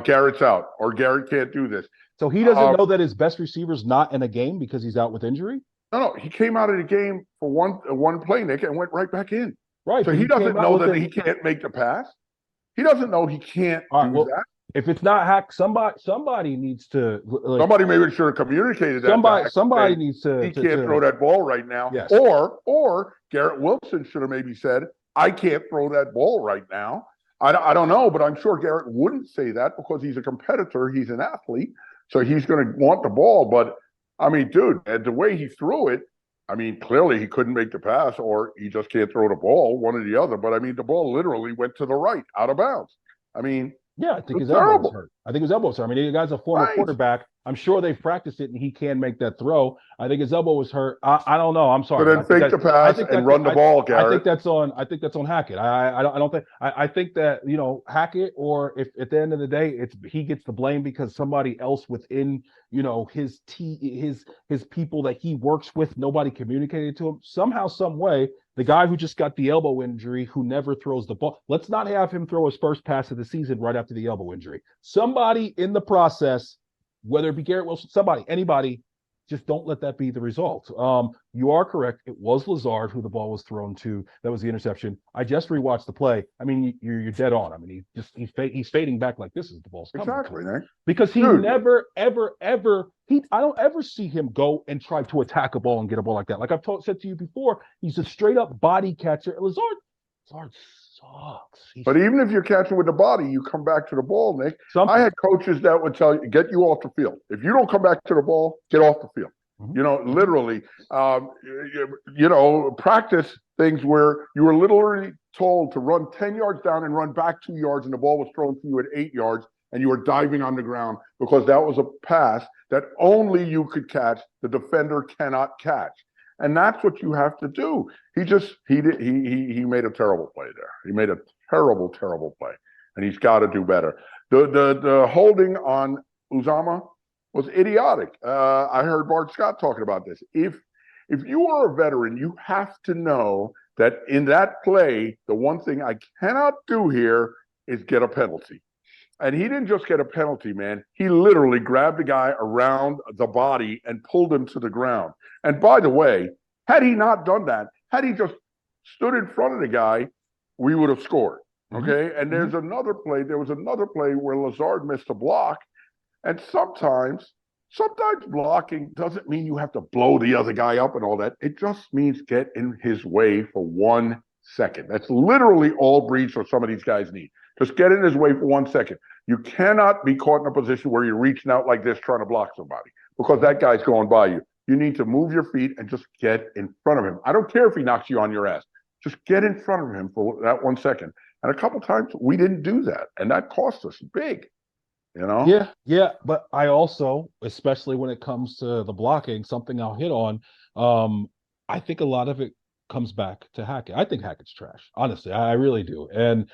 Garrett's out or Garrett can't do this. So he doesn't know that his best receiver's not in a game because he's out with injury? No, he came out of the game for one play, Nick, and went right back in. Right. So he doesn't know that he can't make the pass. He doesn't know he can't do that. If it's not Hack, somebody needs to. Somebody maybe should have communicated that. Somebody needs to. He can't throw that ball right now. Yes. Or Garrett Wilson should have maybe said, I can't throw that ball right now. I don't know, but I'm sure Garrett wouldn't say that because he's a competitor. He's an athlete. So he's going to want the ball. But, I mean, dude, the way he threw it, I mean, clearly he couldn't make the pass or he just can't throw the ball, one or the other. But, I mean, the ball literally went to the right, out of bounds. I mean, yeah, I think his elbow was hurt. I think his elbow was hurt. I mean, the guy's a former quarterback. I'm sure they've practiced it and he can make that throw. I think his elbow was hurt. I don't know. I'm sorry. So then fake the pass and run the ball, Garrett. I think that's on Hackett. I think that, you know, Hackett, or if at the end of the day he gets the blame because somebody else within, you know, his people that he works with, nobody communicated to him somehow, some way. The guy who just got the elbow injury, who never throws the ball, let's not have him throw his first pass of the season right after the elbow injury. Somebody in the process, whether it be Garrett Wilson, anybody, just don't let that be the result. You are correct. It was Lazard who the ball was thrown to. That was the interception. I just rewatched the play. I mean, you're dead on. I mean, he's fading back like this as the ball's coming. Exactly, Nick. Because he never, ever, ever, I don't ever see him go and try to attack a ball and get a ball like that. Like I've said to you before, he's a straight up body catcher. Lazard sucks. But even if you're catching with the body, you come back to the ball, Nick. I had coaches that would tell you, get you off the field. If you don't come back to the ball, get off the field. Mm-hmm. You know, literally, you know, practice things where you were literally told to run 10 yards down and run back 2 yards, and the ball was thrown to you at 8 yards, and you were diving on the ground because that was a pass that only you could catch. The defender cannot catch. And that's what you have to do. He made a terrible play there. He made a terrible play, and he's got to do better. The holding on Uzama was idiotic. I heard Bart Scott talking about this. If you are a veteran, you have to know that in that play, the one thing I cannot do here is get a penalty. And he didn't just get a penalty, man. He literally grabbed the guy around the body and pulled him to the ground. And by the way, had he not done that, had he just stood in front of the guy, we would have scored. Okay. Mm-hmm. And there was another play where Lazard missed a block. And sometimes blocking doesn't mean you have to blow the other guy up and all that. It just means get in his way for 1 second. That's literally all Brees or some of these guys need. Just get in his way for 1 second. You cannot be caught in a position where you're reaching out like this trying to block somebody because that guy's going by you. You need to move your feet and just get in front of him. I don't care if he knocks you on your ass. Just get in front of him for that 1 second. And a couple times we didn't do that, and that cost us big. You know? Yeah. But I also, especially when it comes to the blocking, something I'll hit on. I think a lot of it comes back to Hackett. I think Hackett's trash. Honestly, I really do. And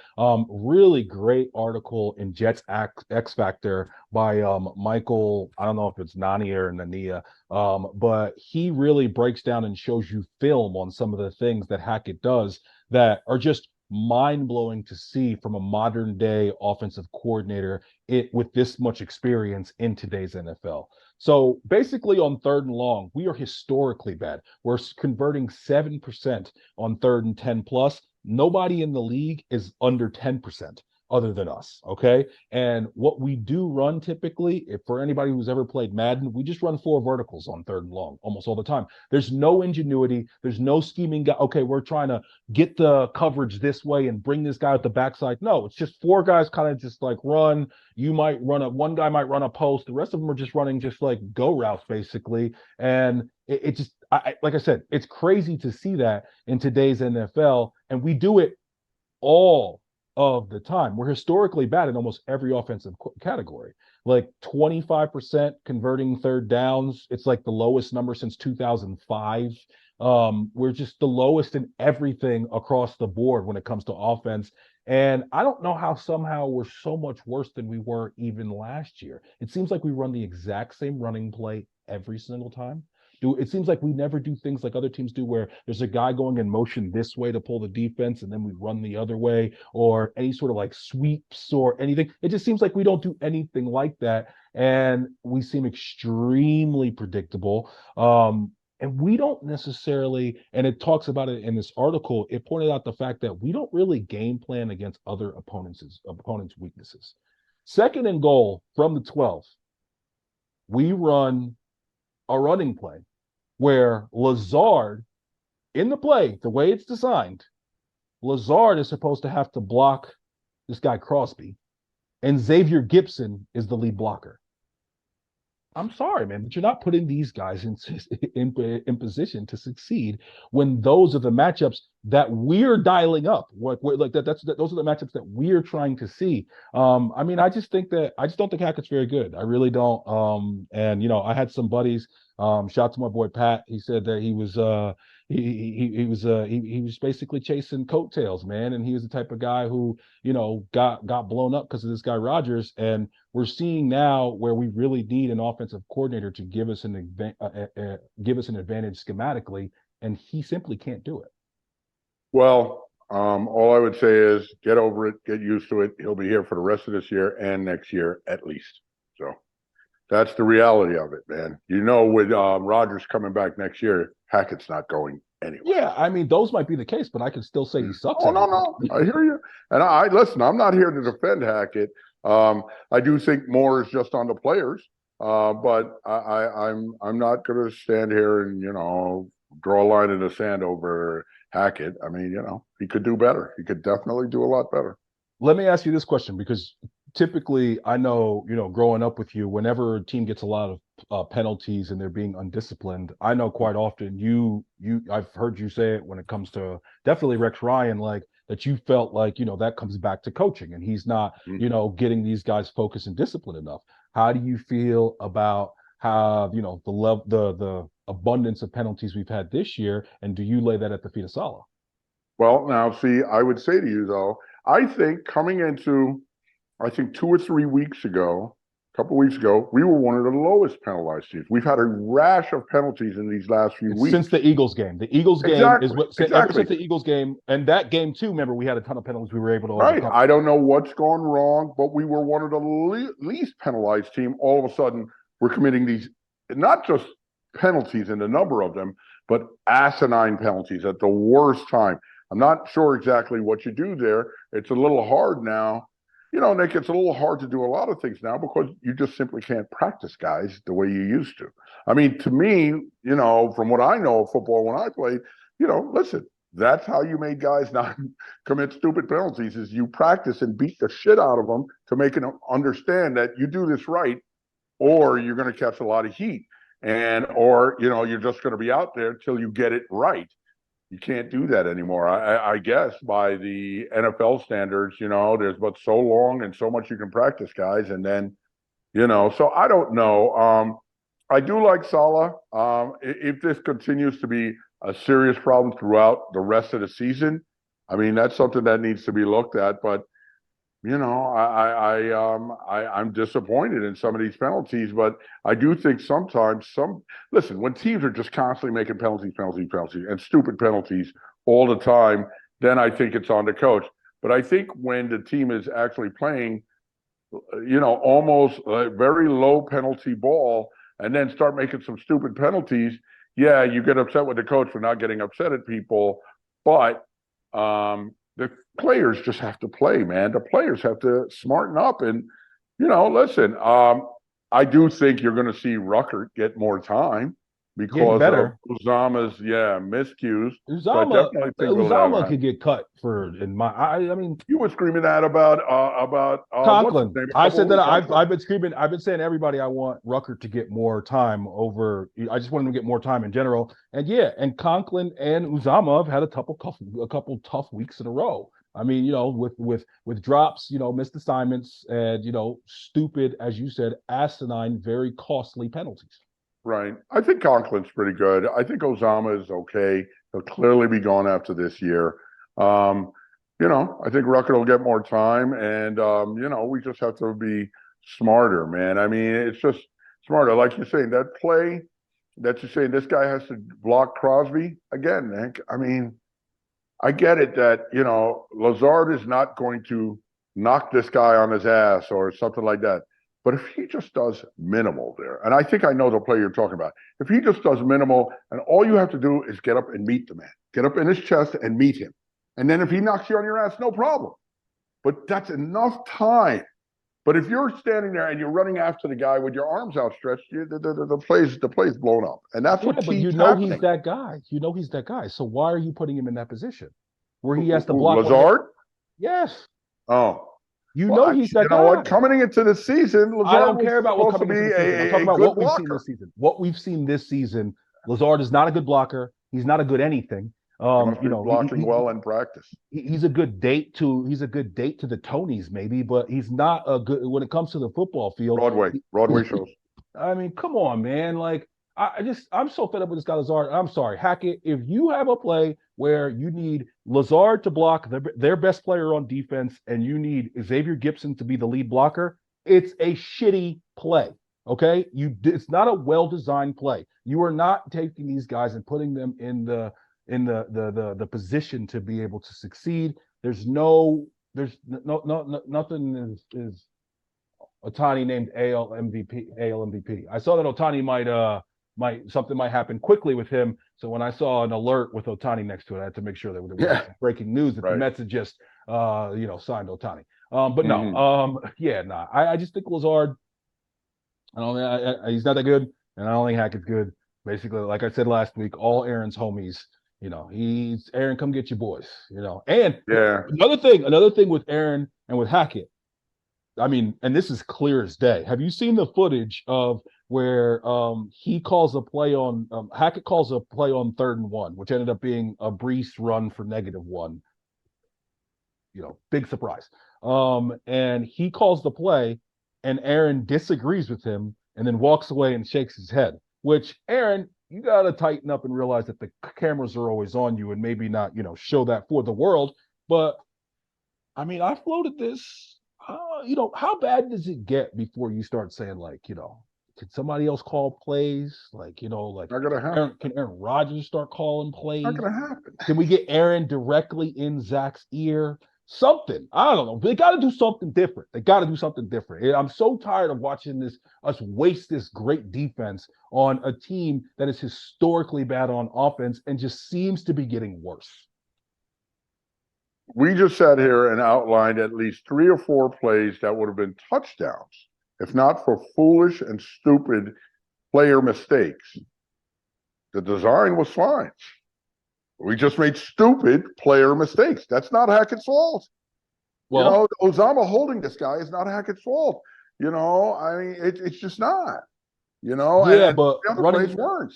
really great article in Jets X Factor by Michael. I don't know if it's Nani or Nania, but he really breaks down and shows you film on some of the things that Hackett does that are just mind-blowing to see from a modern day offensive coordinator with this much experience in today's NFL. So basically on 3rd and long, we are historically bad. We're converting 7% on 3rd and 10 plus. Nobody in the league is under 10%. other than us. Okay. And what we do run typically, if for anybody who's ever played Madden, we just run 4 verticals on 3rd and long almost all the time. There's no ingenuity. There's no scheming. Okay, we're trying to get the coverage this way and bring this guy at the backside. No, it's just 4 guys kind of just like run. You might run one guy might run a post. The rest of them are just running just like go routes basically. And it just, like I said, it's crazy to see that in today's NFL. And we do it all of the time. We're historically bad in almost every offensive category. Like 25% converting 3rd downs. It's like the lowest number since 2005. We're just the lowest in everything across the board when it comes to offense. And I don't know how somehow we're so much worse than we were even last year. It seems like we run the exact same running play every single time. It seems like we never do things like other teams do where there's a guy going in motion this way to pull the defense and then we run the other way, or any sort of like sweeps or anything. It just seems like we don't do anything like that. And we seem extremely predictable. And we don't necessarily, and it talks about it in this article, it pointed out the fact that we don't really game plan against other opponents' weaknesses. 2nd and goal from the 12, we run a running play where Lazard, in the play, the way it's designed, Lazard is supposed to have to block this guy Crosby, and Xavier Gipson is the lead blocker. I'm sorry, man, but you're not putting these guys in position to succeed when those are the matchups that we're dialing up. Those are the matchups that we're trying to see. I mean, I just don't think Hackett's very good. I really don't. And I had some buddies. Shout out to my boy Pat. He said that he was he was basically chasing coattails, man, and he was the type of guy who got blown up because of this guy Rodgers. And we're seeing now where we really need an offensive coordinator to give us an advantage schematically, and he simply can't do it. Well, all I would say is get over it, get used to it. He'll be here for the rest of this year and next year at least. So that's the reality of it, man. With Rodgers coming back next year, Hackett's not going anywhere. Yeah, I mean, those might be the case, but I can still say he sucks. Oh, no. I hear you. And listen, I'm not here to defend Hackett. I do think more is just on the players. But I'm not going to stand here and, draw a line in the sand over Hackett. I mean, he could do better. He could definitely do a lot better. Let me ask you this question, because typically I know, growing up with you, whenever a team gets a lot of penalties and they're being undisciplined, I know quite often I've heard you say it when it comes to definitely Rex Ryan, like that you felt like, that comes back to coaching and he's not, getting these guys focused and disciplined enough. How do you feel about how, the abundance of penalties we've had this year? And do you lay that at the feet of Saleh? Well, now, see, I would say to you, though, I think 2 or 3 weeks ago, a couple of weeks ago, we were one of the lowest penalized teams. We've had a rash of penalties in these last few weeks. Since the Eagles game. The Eagles game is what, ever since the Eagles game, and that game too, remember, we had a ton of penalties we were able to overcome. I don't know what's gone wrong, but we were one of the least penalized team. All of a sudden, we're committing these, not just penalties in the number of them, but asinine penalties at the worst time. I'm not sure exactly what you do there. It's a little hard now. Nick, it's a little hard to do a lot of things now because you just simply can't practice guys the way you used to. I mean, to me, from what I know of football when I played, listen, that's how you made guys not commit stupid penalties, is you practice and beat the shit out of them to make them understand that you do this right, or you're going to catch a lot of heat, or you're just going to be out there till you get it right. You can't do that anymore. I guess by the NFL standards, there's but so long and so much you can practice guys. And then, so I don't know. I do like Saleh. If this continues to be a serious problem throughout the rest of the season, I mean, that's something that needs to be looked at. But, I'm disappointed in some of these penalties, but I do think sometimes listen, when teams are just constantly making penalties, and stupid penalties all the time, then I think it's on the coach. But I think when the team is actually playing, almost a very low penalty ball and then start making some stupid penalties, yeah, you get upset with the coach for not getting upset at people. But players just have to play, man. The players have to smarten up. And, listen, I do think you're going to see Ruckert get more time Getting because of better. Uzama's, miscues. So I Uzama definitely think we'll Uzama have. could get cut for in my I mean You were screaming that about what's his Conklin. name a I couple said of that weeks. I've been screaming. I've been saying to everybody I want Rucker to get more time over. I just want him to get more time in general. And yeah, and Conklin and Uzama have had a couple tough weeks in a row. I mean, with drops, missed assignments, and stupid, as you said, asinine, very costly penalties. Right. I think Conklin's pretty good. I think Ozama is okay. He'll clearly be going after this year. I think Rucker will get more time, and we just have to be smarter, man. I mean, it's just smarter. Like you're saying, that play that you're saying this guy has to block Crosby again, Nick. I mean, I get it that Lazard is not going to knock this guy on his ass or something like that. But if he just does minimal there, and I think I know the play you're talking about, if he just does minimal, and all you have to do is get up and meet the man, get up in his chest and meet him. And then if he knocks you on your ass, no problem. But that's enough time. But if you're standing there and you're running after the guy with your arms outstretched, the play's blown up. And that's Yeah, what but keeps he's happening. that guy. He's that guy. So why are you putting him in that position where he has to block one? Lazard? Yes. Oh. Well, he's You that know what? guy. Coming into the season, I Lazard don't was care about what supposed to coming be into the season. I'm talking a about good what we've seen blocker. this season. What we've seen this season, Lazard is not a good blocker. He's not a good anything. He must be blocking well in practice. He's a good date to the Tonys maybe, but he's not a good when it comes to the football field. Broadway shows. I mean, come on, man. Like I'm so fed up with this guy Lazard. I'm sorry, Hackett. If you have a play where you need Lazard to block their best player on defense, and you need Xavier Gibson to be the lead blocker, it's a shitty play. Okay, it's not a well-designed play. You are not taking these guys and putting them in the position to be able to succeed. There's no nothing is Otani named AL MVP. I saw that Otani might something might happen quickly with him. So when I saw an alert with Otani next to it, I had to make sure that there was breaking news that the Mets had just signed Otani. But no, I just think Lazard. I don't think he's not that good, and I don't think Hackett's good. Basically, like I said last week, all Aaron's homies. He's Aaron, come get your boys. And another thing with Aaron and with Hackett. I mean, and this is clear as day. Have you seen the footage of where he calls a play on Hackett calls a play on 3rd and 1, which ended up being a Brees run for -1. Big surprise. And he calls the play, and Aaron disagrees with him, and then walks away and shakes his head. Which Aaron, you got to tighten up and realize that the cameras are always on you, and maybe not, show that for the world. But I mean, I floated this. How bad does it get before you start saying can somebody else call plays? Not gonna happen. Can Aaron Rodgers start calling plays? Not gonna happen. Can we get Aaron directly in Zach's ear? Something. I don't know. They got to do something different. I'm so tired of watching us waste this great defense on a team that is historically bad on offense and just seems to be getting worse. We just sat here and outlined at least 3 or 4 plays that would have been touchdowns, if not for foolish and stupid player mistakes. The design was fine. We just made stupid player mistakes. That's not Hackett's fault. Well, Ozama holding this guy is not Hackett's fault. I mean, it's just not. Yeah, but the other plays weren't.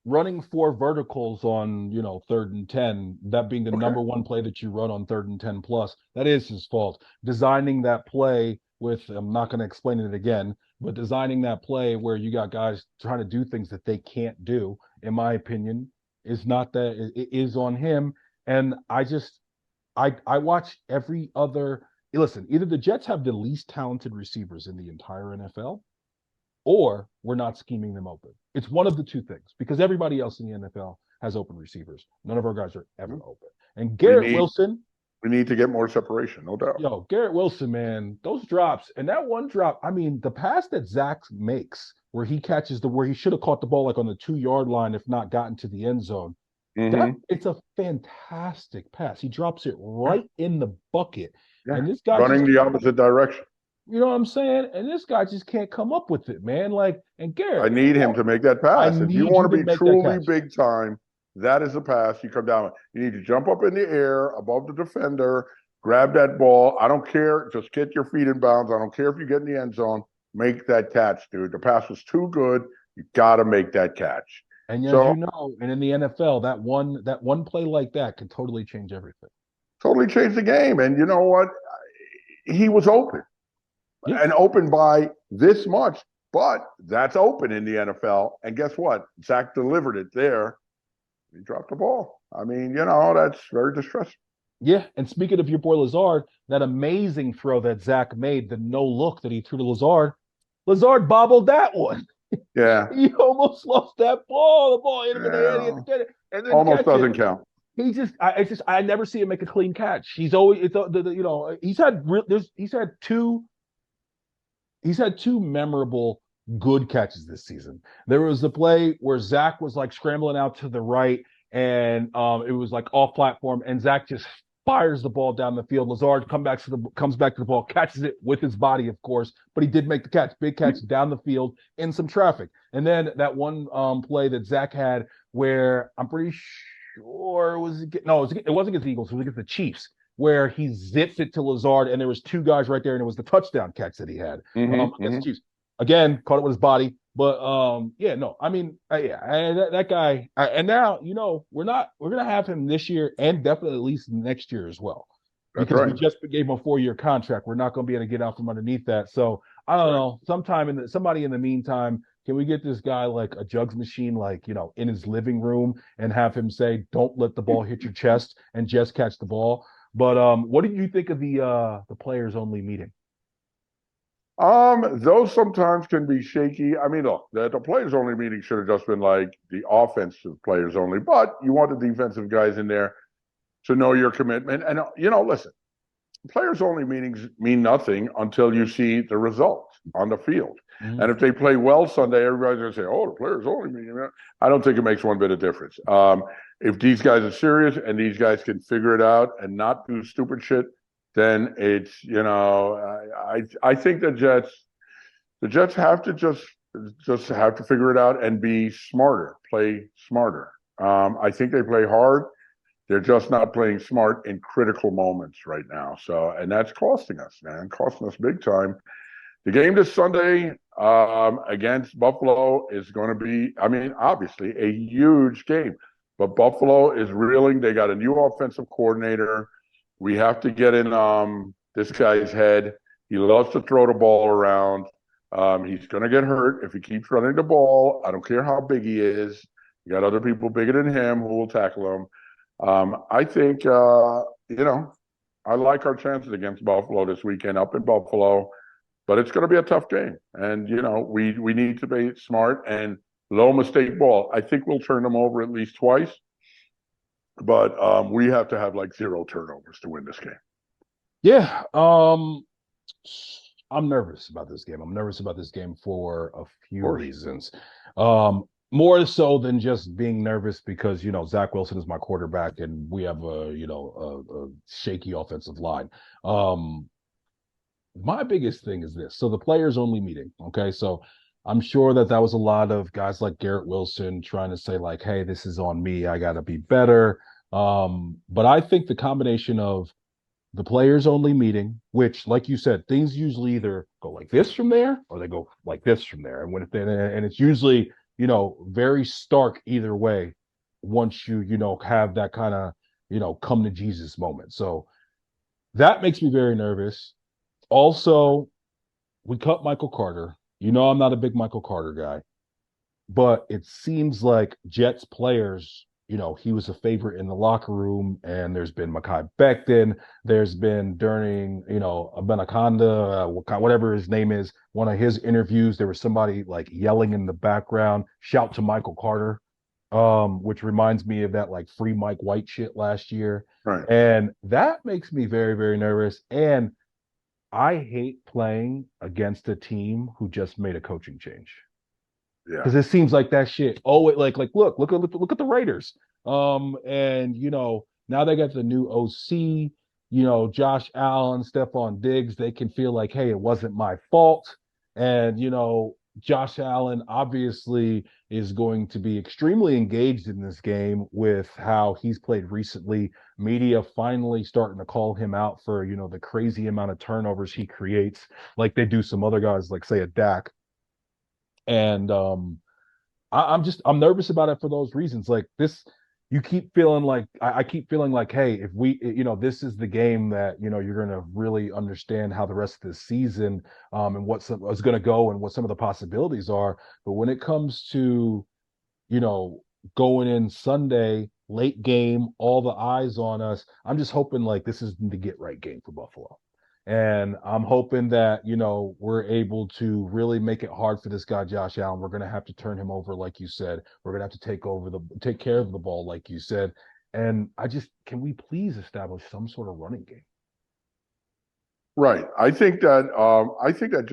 Running 4 verticals on 3rd and 10, that being the number one play that you run on 3rd and 10 plus, that is his fault. Designing that play with, I'm not going to explain it again, but designing that play where you got guys trying to do things that they can't do, in my opinion, is not that it is on him. And I watch every other. Listen, either the Jets have the least talented receivers in the entire NFL, or we're not scheming them open. It's one of the two things, because everybody else in the NFL has open receivers. None of our guys are ever open. And Garrett Wilson. We need to get more separation, no doubt. Garrett Wilson, man, those drops, and that one drop, I mean, the pass that Zach makes where he catches where he should have caught the ball like on the 2-yard line, if not gotten to the end zone. Hmm. It's a fantastic pass. He drops it right in the bucket. Yeah. And this guy just Running the opposite direction. you know what I'm saying? And this guy just can't come up with it, man. Like, and I Garrett, need him to make that I pass. If you need want you to to be make that truly catch. big time, that is the pass you come down. You need to jump up in the air above the defender, grab that ball. I don't care. Just get your feet in bounds. I don't care if you get in the end zone. Make that catch, dude. The pass was too good. You got to make that catch. And as So you know, and in the NFL, that one play like that can totally change everything. totally changed the game. And you know what? He was open Yeah. and open by this much, but that's open in the NFL. And guess what? Zach delivered it there. He dropped the ball. I mean, that's very distressing. Yeah. And speaking of your boy Lazard, that amazing throw that Zach made, the no look that he threw to Lazard, Lazard bobbled that one. Yeah. He almost lost that ball. The ball hit him in the head. He had to Yeah. get it and then Almost catch it. doesn't count. I never see him make a clean catch. He's always, he's had two memorable good catches this season. There was the play where Zach was like scrambling out to the right, and it was like off platform, and Zach just fires the ball down the field. Lazard comes back to the ball, catches it with his body, of course, but he did make the catch, big catch down the field in some traffic. And then that one play that Zach had where I'm pretty sure it wasn't against the Eagles, it was against the Chiefs where he zips it to Lazard, and there was two guys right there, and it was the touchdown catch that he had against the Chiefs. Again, caught it with his body, but yeah, no, I mean, that guy, and now we're gonna have him this year and definitely at least next year as well, That's because we right. just gave him a 4-year contract. We're not gonna be able to get out from underneath that. So I don't know. Somebody in the meantime, can we get this guy like a jugs machine, like in his living room, and have him say, "Don't let the ball hit your chest and just catch the ball." But what did you think of the players only meeting? Those sometimes can be shaky. I mean, look, the players only meeting should have just been like the offensive players only, but you want the defensive guys in there to know your commitment. And listen, players only meetings mean nothing until you see the results on the field. Mm-hmm. And if they play well Sunday, everybody's going to say, "Oh, the players only meeting." I don't think it makes one bit of difference. If these guys are serious and these guys can figure it out and not do stupid shit, then it's I think the Jets have to just have to figure it out and be smarter, play smarter. I think they play hard. They're just not playing smart in critical moments right now. So, and that's costing us, man, costing us big time. The game this Sunday against Buffalo is going to be, I mean, obviously a huge game, but Buffalo is reeling. They got a new offensive coordinator. We have to get in this guy's head. He loves to throw the ball around. He's going to get hurt if he keeps running the ball. I don't care how big he is. You got other people bigger than him who will tackle him. I think, I like our chances against Buffalo this weekend up in Buffalo, but it's going to be a tough game. And, we need to be smart and low mistake ball. I think we'll turn them over at least twice, but we have to have like 0 turnovers to win this game. Yeah, I'm nervous about this game. I'm nervous about this game for a few reasons. More so than just being nervous because Zach Wilson is my quarterback and we have a shaky offensive line. My biggest thing is this. So the players only meeting. Okay, so I'm sure that was a lot of guys like Garrett Wilson trying to say like, "Hey, this is on me. I got to be better." But I think the combination of the players only meeting, which, like you said, things usually either go like this from there or they go like this from there. And it's usually, very stark either way once you, have that kind of, come to Jesus moment. So that makes me very nervous. Also, we cut Michael Carter. I'm not a big Michael Carter guy, but it seems like Jets players, he was a favorite in the locker room, and there's been Mekhi Becton, there's been during, Abenaconda, whatever his name is, one of his interviews, there was somebody like yelling in the background, "Shout to Michael Carter," which reminds me of that like free Mike White shit last year. Right. And that makes me very, very nervous. And I hate playing against a team who just made a coaching change Yeah. because it seems like that shit. Oh, like look at the Raiders. And now they got the new OC, Josh Allen, Stephon Diggs. They can feel like, hey, it wasn't my fault. And Josh Allen obviously is going to be extremely engaged in this game with how he's played recently. Media finally starting to call him out for, the crazy amount of turnovers he creates, like they do some other guys, like say a Dak. And I'm nervous about it for those reasons. Like this, you keep feeling like I keep feeling like, hey, if we, this is the game that you're going to really understand how the rest of the season and what's going to go and what some of the possibilities are. But when it comes to going in Sunday, late game, all the eyes on us. I'm just hoping like this is the get right game for Buffalo. And I'm hoping that, we're able to really make it hard for this guy, Josh Allen. We're going to have to turn him over, like you said. We're going to have to take care of the ball, like you said. And can we please establish some sort of running game? Right. I think that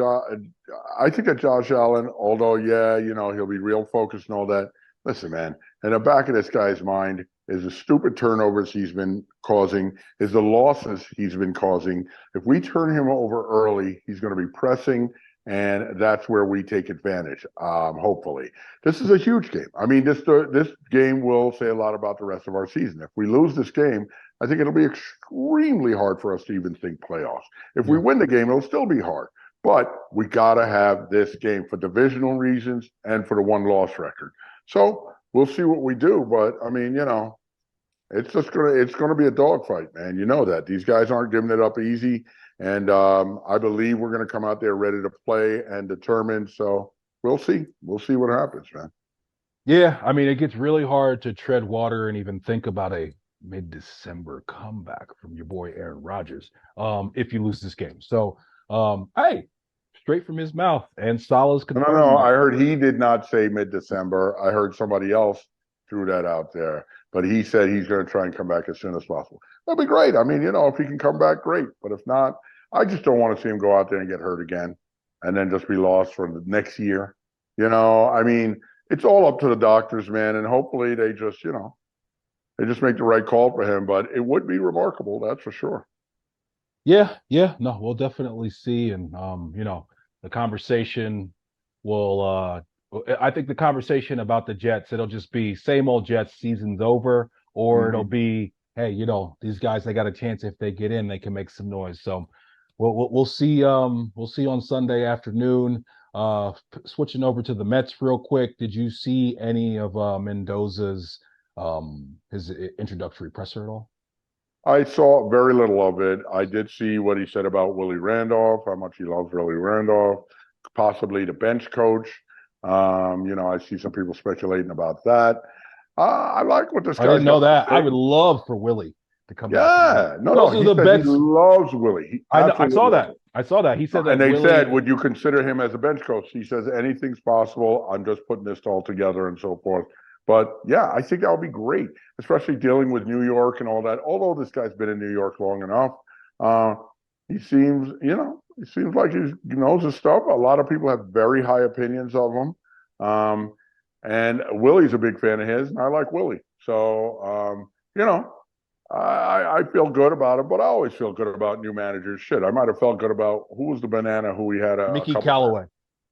Josh Allen, although yeah, he'll be real focused and all that. Listen, man, in the back of this guy's mind is the stupid turnovers he's been causing, is the losses he's been causing. If we turn him over early, he's going to be pressing, and that's where we take advantage. Hopefully, this is a huge game. I mean, this game will say a lot about the rest of our season. If we lose this game, I think it'll be extremely hard for us to even think playoffs. If we Yeah. win the game, it'll still be hard. But we got to have this game for divisional reasons and for the one-loss record. So we'll see what we do. But I mean, it's gonna be a dogfight, man. You know that these guys aren't giving it up easy, and I believe we're gonna come out there ready to play and determined. So we'll see. We'll see what happens, man. Yeah, I mean, it gets really hard to tread water and even think about a mid-December comeback from your boy Aaron Rodgers if you lose this game. So, hey, straight from his mouth, and Salah's No, no, no. confirming I that. heard he did not say mid-December. I heard somebody else threw that out there, but he said he's going to try and come back as soon as possible. That'd be great. I mean, if he can come back, great. But if not, I just don't want to see him go out there and get hurt again, and then just be lost for the next year. I mean, it's all up to the doctors, man, and hopefully they just make the right call for him. But it would be remarkable, that's for sure. Yeah, yeah, no, we'll definitely see, and the conversation will. I think the conversation about the Jets, it'll just be same old Jets, season's over, or it'll Hmm. be, hey, these guys, they got a chance if they get in, they can make some noise. So we'll see. We'll see on Sunday afternoon. Switching over to the Mets real quick. Did you see any of Mendoza's his introductory presser at all? I saw very little of it. I did see what he said about Willie Randolph, how much he loves Willie Randolph, possibly the bench coach. I see some people speculating about that. I like what this I guy's didn't know got to that. I say. would love for Willie to come back. Yeah, no, But no. also He the said he bets. loves Willie. He I know. I saw absolutely. that. I saw that. He said that And they said, Willie. would you consider him as a bench coach? He says anything's possible. I'm just putting this all together and so forth. But yeah, I think that would be great, especially dealing with New York and all that. Although this guy's been in New York long enough, uh, he seems like he knows his stuff. A lot of people have very high opinions of him. And Willie's a big fan of his, and I like Willie. So, I feel good about it, but I always feel good about new managers. Shit, I might have felt good about who was the banana who we had a Mickey couple times. Callaway.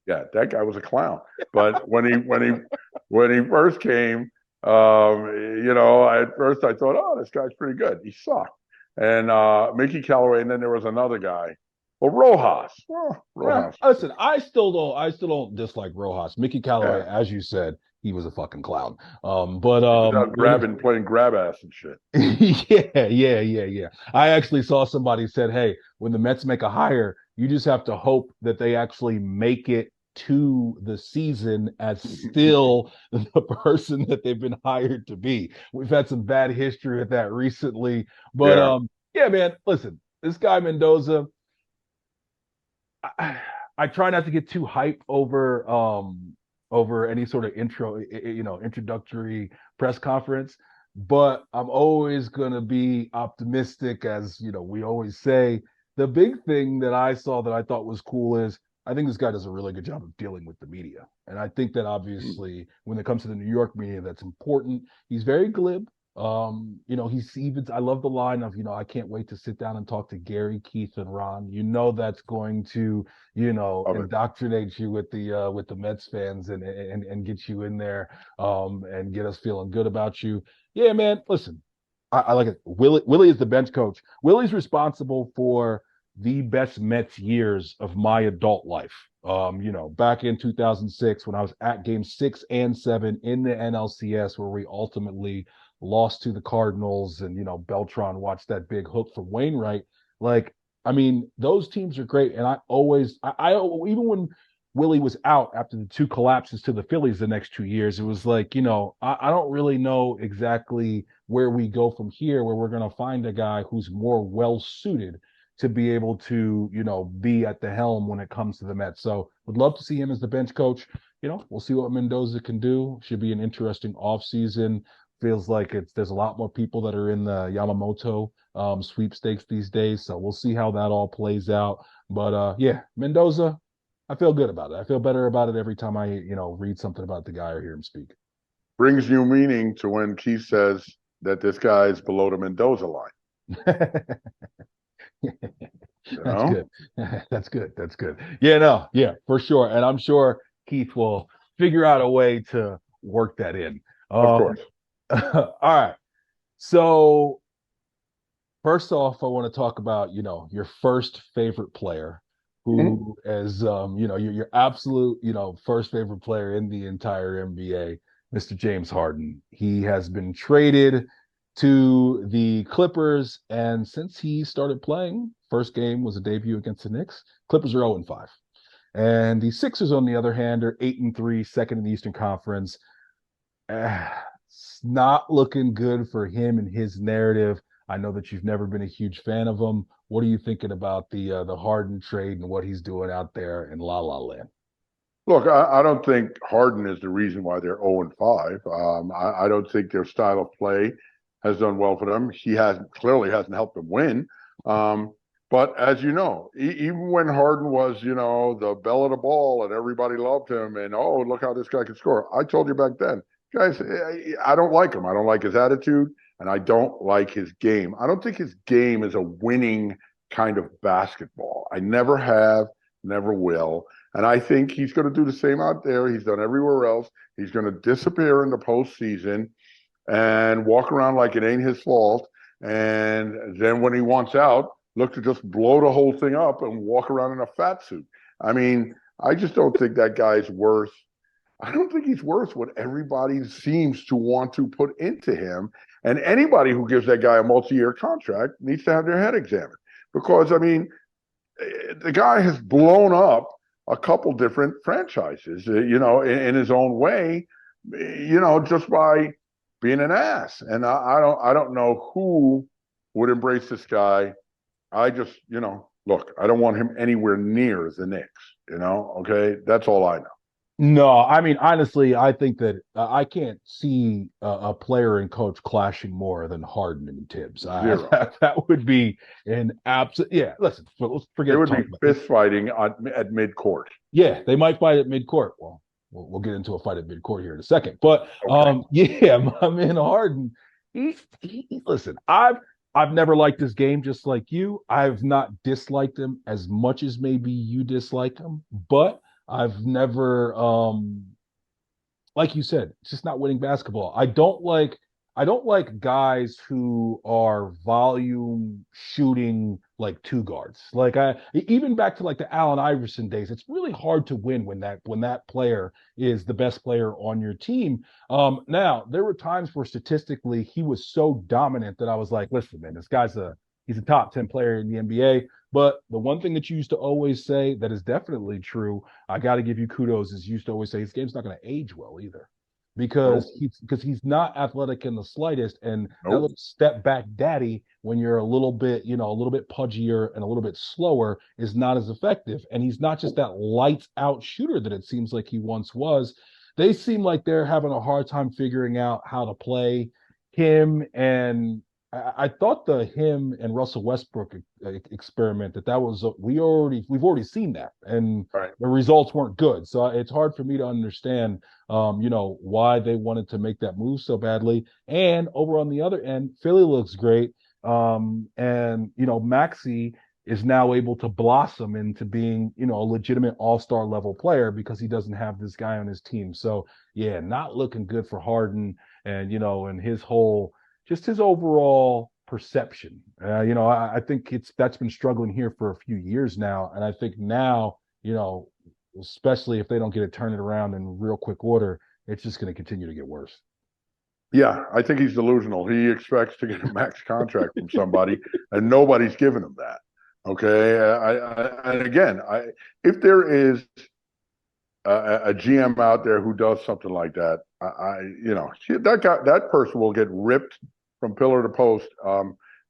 Yeah, that guy was a clown. But when he first came, at first I thought, oh, this guy's pretty good. He sucked. And Mickey Callaway, and then there was another guy. Well, Rojas. Oh, Yeah. Rojas. Listen, I still don't dislike Rojas. Mickey Callaway, Yeah. as you said, he was a fucking clown. But He was out grabbing, playing grab ass and shit. yeah, yeah, yeah, yeah. I actually saw somebody said, "Hey, when the Mets make a hire, you just have to hope that they actually make it to the season as still the person that they've been hired to be." We've had some bad history with that recently, but Yeah. yeah, man. Listen, this guy Mendoza, I try not to get too hype over any sort of introductory press conference, but I'm always gonna be optimistic, as we always say. The big thing that I saw that I thought was cool is I think this guy does a really good job of dealing with the media. And I think that obviously when it comes to the New York media, that's important. He's very glib. He's even, I love the line of, I can't wait to sit down and talk to Gary, Keith, and Ron. That's going to, Love it. indoctrinate you with the Mets fans and get you in there and get us feeling good about you. Yeah, man. Listen, I like it. Willie is the bench coach. Willie's responsible for the best Mets years of my adult life. Back in 2006 when I was at game 6 and 7 in the NLCS, where we ultimately lost to the Cardinals, and Beltran watched that big hook from Wainwright. Like, I mean, those teams are great, and I even when Willie was out after the two collapses to the Phillies the next 2 years, it was like, I don't really know exactly where we go from here, where we're going to find a guy who's more well suited to be able to, be at the helm when it comes to the Mets. So would love to see him as the bench coach. We'll see what Mendoza can do. Should be an interesting offseason. Feels like there's a lot more people that are in the Yamamoto sweepstakes these days. So we'll see how that all plays out. But yeah, Mendoza, I feel good about it. I feel better about it every time I, read something about the guy or hear him speak. Brings new meaning to when Keith says that this guy is below the Mendoza line. You That's know? good. That's good. That's good. Yeah, no, yeah, for sure. And I'm sure Keith will figure out a way to work that in. Of course. All right. So first off, I want to talk about, your first favorite player, Mhm. who is, your absolute, first favorite player in the entire NBA, Mr. James Harden. He has been traded to the Clippers, and since he started playing, first game was a debut against the Knicks. Clippers are 0-5. And the Sixers, on the other hand, are 8-3, second in the Eastern Conference. It's not looking good for him and his narrative. I know that you've never been a huge fan of him. What are you thinking about the Harden trade and what he's doing out there in La La Land? Look, I don't think Harden is the reason why they're 0-5. I don't think their style of play has done well for them. He has clearly hasn't helped them win. But as you know, even when Harden was, the belle of the ball and everybody loved him, and oh, look how this guy can score. I told you back then, guys, I don't like him. I don't like his attitude, and I don't like his game. I don't think his game is a winning kind of basketball. I never have, never will. And I think he's going to do the same out there. He's done everywhere else. He's going to disappear in the postseason and walk around like it ain't his fault. And then when he wants out, look to just blow the whole thing up and walk around in a fat suit. I mean, I just don't think that guy's worth. I don't think he's worth what everybody seems to want to put into him. And anybody who gives that guy a multi-year contract needs to have their head examined because, I mean, the guy has blown up a couple different franchises, in his own way, just by being an ass. And I don't know who would embrace this guy. I just, look, I don't want him anywhere near the Knicks. Okay, that's all I know. No, I mean, honestly, I think that I can't see a player and coach clashing more than Harden and Tibbs. Zero. That would be an absolute, yeah. Listen, let's They forget would be talking about it. fist fighting at midcourt. Yeah, they might fight at midcourt. Well, we'll get into a fight at midcourt here in a second. But Okay. yeah, my man Harden, listen, I've never liked this game just like you. I've not disliked him as much as maybe you dislike him, but I've never like you said, it's just not winning basketball. I don't like guys who are volume shooting like two guards. Like I even back to like the Allen Iverson days, it's really hard to win when that player is the best player on your team. Now there were times where statistically he was so dominant that I was like, listen, man, he's a top 10 player in the NBA. But the one thing that you used to always say that is definitely true, I got to give you kudos, is you used to always say his game's not going to age well either because Nope. he's not athletic in the slightest. And that Nope. little step back daddy, when you're a little bit, a little bit pudgier and a little bit slower, is not as effective. And he's not just that lights out shooter that it seems like he once was. They seem like they're having a hard time figuring out how to play him and I thought the him and Russell Westbrook experiment that was we've already seen that, and Right. the results weren't good. So it's hard for me to understand, why they wanted to make that move so badly. And over on the other end, Philly looks great, and Maxi is now able to blossom into being a legitimate all-star level player because he doesn't have this guy on his team. So yeah, not looking good for Harden, and his overall perception. I think that's been struggling here for a few years now, and I think now, especially if they don't get it turned around in real quick order, it's just going to continue to get worse. Yeah, I think he's delusional. He expects to get a max contract from somebody, and nobody's giving him that. Okay, and again, if there is a GM out there who does something like that, that person will get ripped from pillar to post.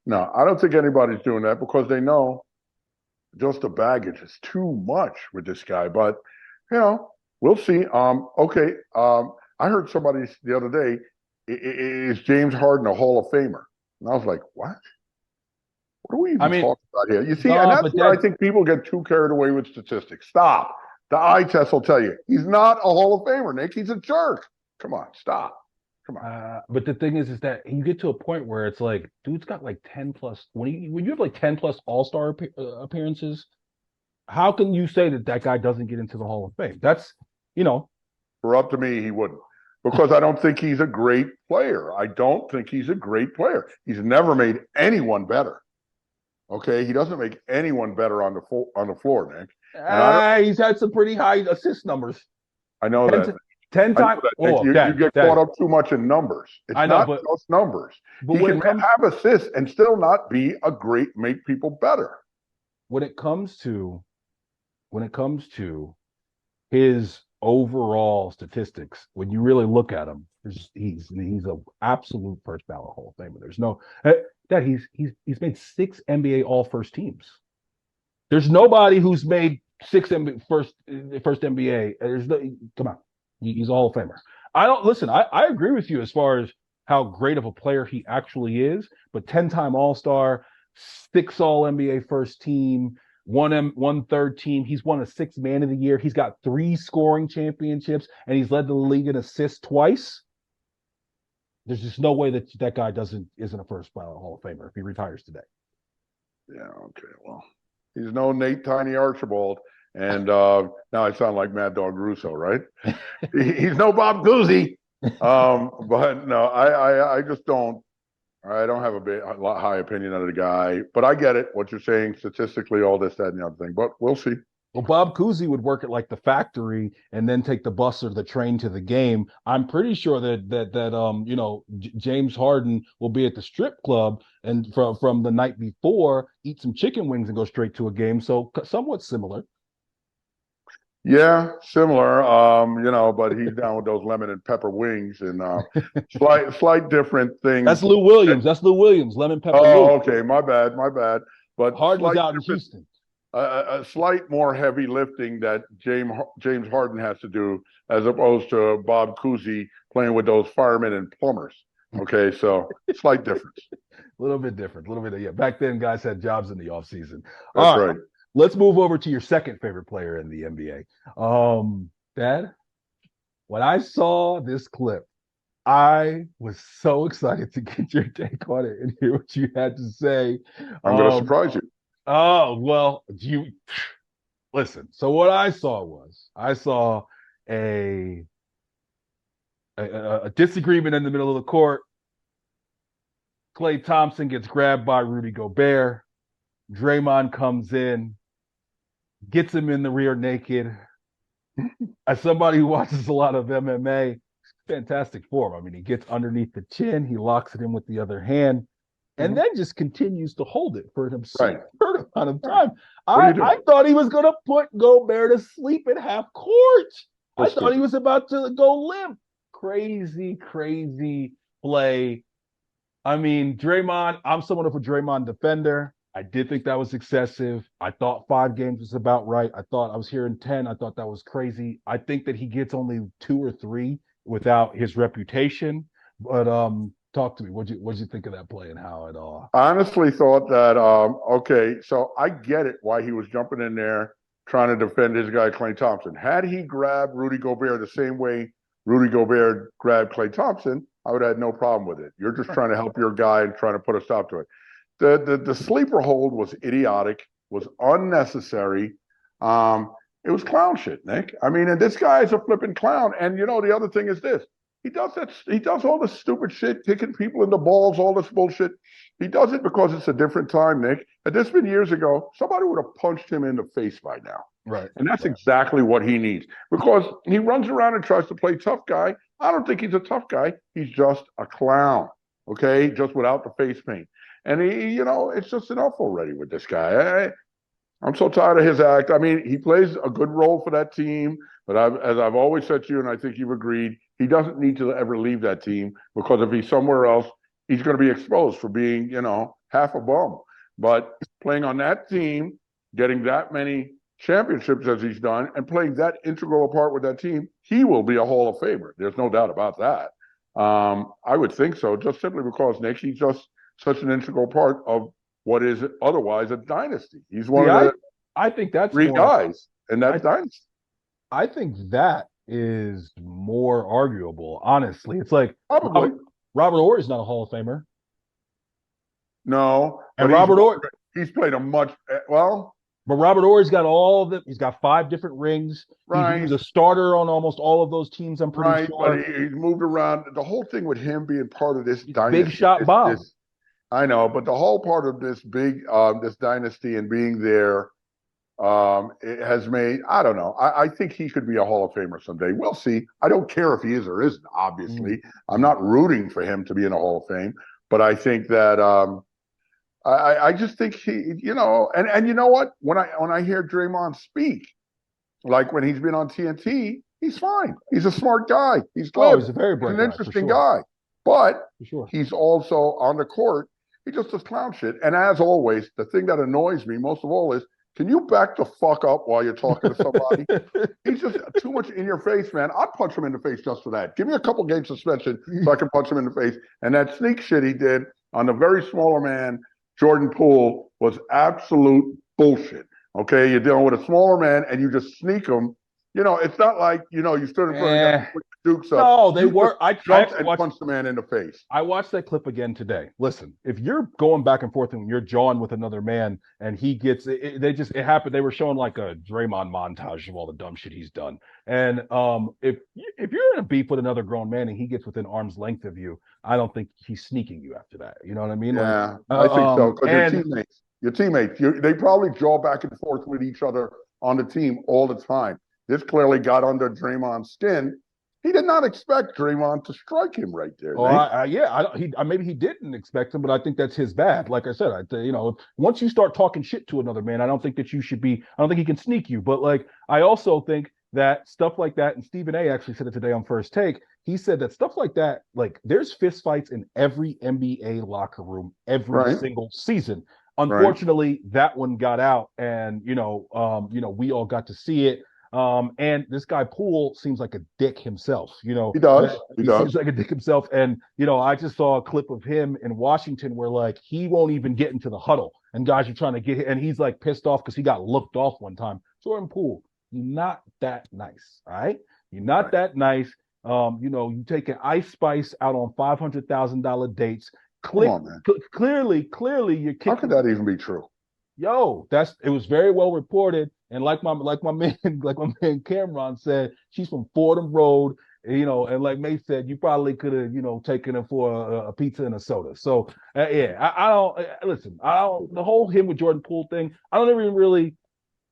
No, I don't think anybody's doing that because they know just the baggage is too much with this guy. But we'll see. Okay. I heard somebody the other day, is James Harden a Hall of Famer? And I was like, what? What are we I even mean, talking about here? You see, and no, that's but where I think people get too carried away with statistics. Stop. The eye test will tell you he's not a Hall of Famer, Nick. He's a jerk. Come on, stop. Come on. but the thing is that you get to a point where it's like, dude's got like 10 plus. When you have like 10 plus All-Star appearances, how can you say that guy doesn't get into the Hall of Fame? That's, For up to me, he wouldn't. Because I don't think he's a great player. I don't think he's a great player. He's never made anyone better. Okay, he doesn't make anyone better on the floor, Nick. And he's had some pretty high assist numbers. I know 10, that. 10 I know times. that. Oh, You get caught up too much in numbers. It's I know, not just numbers. but He can have assists and still not be make people better. when it comes to his overall statistics, when you really look at him, he's an absolute first ballot Hall of Famer. There's no that he's made 6 NBA All First teams. There's nobody who's made 6 first NBA. Come on, he's a Hall of Famer. I don't listen. I agree with you as far as how great of a player he actually is, but 10-time All-Star, 6 All NBA first team, one third team. He's won a 6 Man of the Year. He's got 3 scoring championships, and he's led the league in assists twice. There's just no way that guy isn't a first ballot Hall of Famer if he retires today. Yeah. Okay. Well, he's no Nate Tiny Archibald, and now I sound like Mad Dog Russo, right? He's no Bob Cousy. But no, I just don't. I don't have a high opinion of the guy, but I get it. What you're saying statistically, all this, that, and the other thing. But we'll see. Well, Bob Cousy would work at like the factory and then take the bus or the train to the game. I'm pretty sure that James Harden will be at the strip club and from the night before eat some chicken wings and go straight to a game. So somewhat similar. Yeah, similar. But he's down with those lemon and pepper wings and slight different things. That's Lou Williams. Lemon pepper. Oh, okay. My bad. But Harden's out in Houston. A slight more heavy lifting that James Harden has to do as opposed to Bob Cousy playing with those firemen and plumbers. Okay, so slight difference. A little bit different. Yeah. Back then, guys had jobs in the offseason. That's right. Let's move over to your second favorite player in the NBA. Dad, when I saw this clip, I was so excited to get your take on it and hear what you had to say. I'm going to surprise you. Oh, well, you listen. So what I saw a disagreement in the middle of the court. Klay Thompson gets grabbed by Rudy Gobert. Draymond comes in, gets him in the rear naked. As somebody who watches a lot of MMA, fantastic form. I mean, he gets underneath the chin, he locks it in with the other hand, and then just continues to hold it for an absurd amount of time. I thought he was going to put Gobert to sleep at half court. I thought he was about to go limp. Crazy play. I mean, Draymond, I'm someone of a Draymond defender. I did think that was excessive. I thought 5 games was about right. I thought I was hearing 10. I thought that was crazy. I think that he gets only 2 or 3 without his reputation. But Talk to me. What'd you think of that play and how it all? I honestly thought that, okay, so I get it why he was jumping in there trying to defend his guy, Klay Thompson. Had he grabbed Rudy Gobert the same way Rudy Gobert grabbed Klay Thompson, I would have had no problem with it. You're just trying to help your guy and trying to put a stop to it. The sleeper hold was idiotic, was unnecessary. Um, it was clown shit, Nick. I mean, and this guy is a flipping clown. And you know, the other thing is this. He does all this stupid shit, kicking people in the balls, all this bullshit. He does it because it's a different time, Nick. Had this been years ago, somebody would have punched him in the face by now. Right. And that's exactly what he needs because he runs around and tries to play tough guy. I don't think he's a tough guy. He's just a clown, okay? Just without the face paint. And he, it's just enough already with this guy. I'm so tired of his act. I mean, he plays a good role for that team, but as I've always said to you, and I think you've agreed, he doesn't need to ever leave that team because if he's somewhere else, he's going to be exposed for being, half a bum. But playing on that team, getting that many championships as he's done, and playing that integral part with that team, he will be a Hall of Famer. There's no doubt about that. I would think so, just simply because, Nick, he's just such an integral part of what is otherwise a dynasty. He's one of the I think that's three guys in that dynasty. I think that is more arguable, honestly. It's like Robert Orr is not a Hall of Famer. No. And Robert Orr, he's played a much, but Robert Orr's got all of them. He's got 5 different rings. Right. He was a starter on almost all of those teams, I'm pretty sure. But he's moved around. The whole thing with him being part of this dynasty. Big shot bomb. I know, but the whole part of this this dynasty and being there, it has made, I don't know. I think he could be a Hall of Famer someday. We'll see. I don't care if he is or isn't, obviously. I'm not rooting for him to be in a Hall of Fame, but I think that, I just think he, and you know what? When I hear Draymond speak, like when he's been on TNT, he's fine. He's a smart guy. He's good. Oh, he's a very bright guy. An interesting guy. But he's also on the court. He just does clown shit. And as always, the thing that annoys me most of all is, can you back the fuck up while you're talking to somebody? He's just too much in your face, man. I'd punch him in the face just for that. Give me a couple game suspension so I can punch him in the face. And that sneak shit he did on the very smaller man, Jordan Poole, was absolute bullshit. Okay, you're dealing with a smaller man and you just sneak him. It's not like, you stood in front of the guy, put the dukes up. No, they were. I punched the man in the face. I watched that clip again today. Listen, if you're going back and forth and you're jawing with another man and he gets it, it happened. They were showing like a Draymond montage of all the dumb shit he's done. And if you're in a beef with another grown man and he gets within arm's length of you, I don't think he's sneaking you after that. You know what I mean? Yeah, I think so. Because your teammates, they probably jaw back and forth with each other on the team all the time. This clearly got under Draymond's skin. He did not expect Draymond to strike him right there. Maybe he didn't expect him, but I think that's his bad. Like I said, once you start talking shit to another man, I don't think that you should be. I don't think he can sneak you. But like, I also think that stuff like that, and Stephen A. actually said it today on First Take. He said that stuff like that, like there's fist fights in every NBA locker room every single season. Unfortunately, that one got out, and we all got to see it. And this guy Poole seems like a dick himself. He does. He seems like a dick himself. And I just saw a clip of him in Washington where like he won't even get into the huddle, and guys are trying to get him, and he's like pissed off because he got looked off one time. Jordan Poole, you're not that nice, all right? You're not that nice. You take an Ice Spice out on $500,000 dates. Come on, man. Clearly, you're kicking. How could that even be true? Yo, it was very well reported, and like my man Cameron said, she's from Fordham Road, and like May said, you probably could have taken her for a pizza and a soda. So I don't listen. The whole him with Jordan Poole thing. I don't even really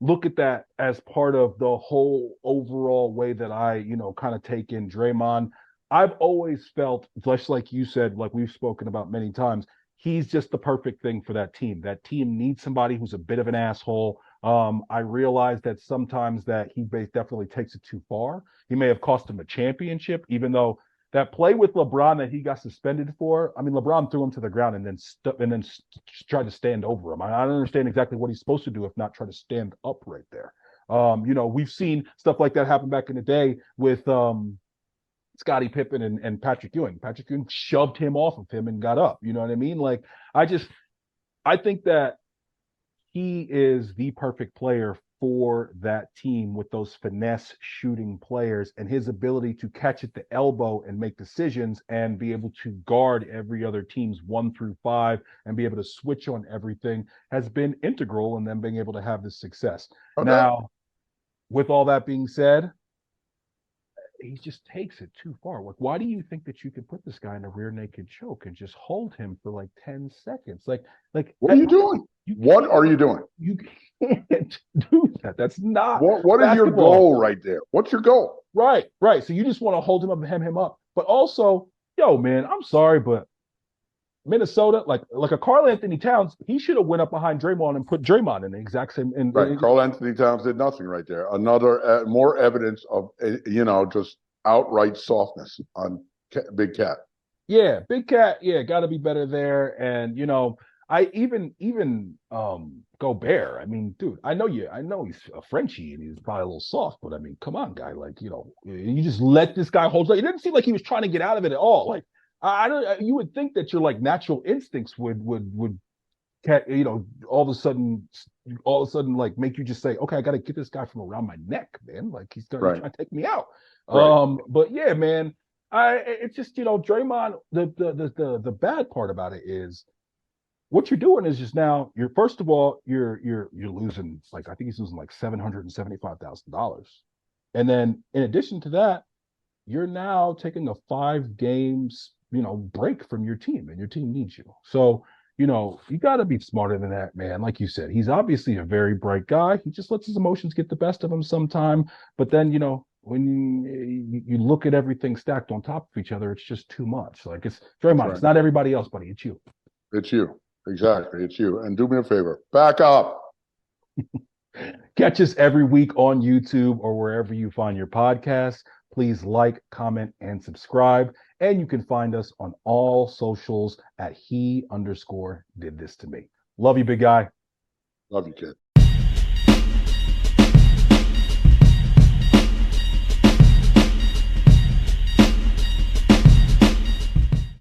look at that as part of the whole overall way that I kind of take in Draymond. I've always felt, just like you said, like we've spoken about many times, he's just the perfect thing for that team. That team needs somebody who's a bit of an asshole. I realize that sometimes that he definitely takes it too far. He may have cost him a championship, even though that play with LeBron that he got suspended for, I mean, LeBron threw him to the ground and then tried to stand over him. I don't understand exactly what he's supposed to do if not try to stand up right there. We've seen stuff like that happen back in the day with Scottie Pippen and Patrick Ewing. Patrick Ewing shoved him off of him and got up. You know what I mean? Like, I think that he is the perfect player for that team with those finesse shooting players and his ability to catch at the elbow and make decisions and be able to guard every other team's 1 through 5 and be able to switch on everything has been integral in them being able to have this success. Okay. Now, with all that being said, he just takes it too far. Like, why do you think that you can put this guy in a rear naked choke and just hold him for like 10 seconds? Like what are you doing? What are you doing? You can't do that. That's not what is your goal right there? What's your goal? Right. So you just want to hold him up and hem him up. But also, yo, man, I'm sorry, but Minnesota, like a Karl Anthony Towns, he should have went up behind Draymond and put Draymond in the exact same. Right. Karl Anthony Towns did nothing right there. Another more evidence of just outright softness on Big Cat. Yeah, Big Cat. Yeah, got to be better there. And I even Gobert. I mean, dude, I know he's a Frenchie and he's probably a little soft, but I mean, come on, guy. Like, you just let this guy hold. It didn't seem like he was trying to get out of it at all. Like, I don't. You would think that your like natural instincts would all of a sudden like make you just say, okay, I got to get this guy from around my neck, man. Like he's trying to take me out. Right. But yeah, man, it's just Draymond. The bad part about it is what you're doing is just now you're first of all you're losing, like I think he's losing like $775,000, and then in addition to that, you're now taking a 5 games break from your team, and your team needs you. So you got to be smarter than that, man. Like you said, he's obviously a very bright guy. He just lets his emotions get the best of him sometime. But then when you look at everything stacked on top of each other, it's just too much. Like it's Draymond. Right. It's not everybody else, buddy. It's you. It's you. Exactly. It's you. And do me a favor. Back up. Catch us every week on YouTube or wherever you find your podcasts. Please like, comment, and subscribe. And you can find us on all socials at he_did this to me. Love you, big guy. Love you, kid.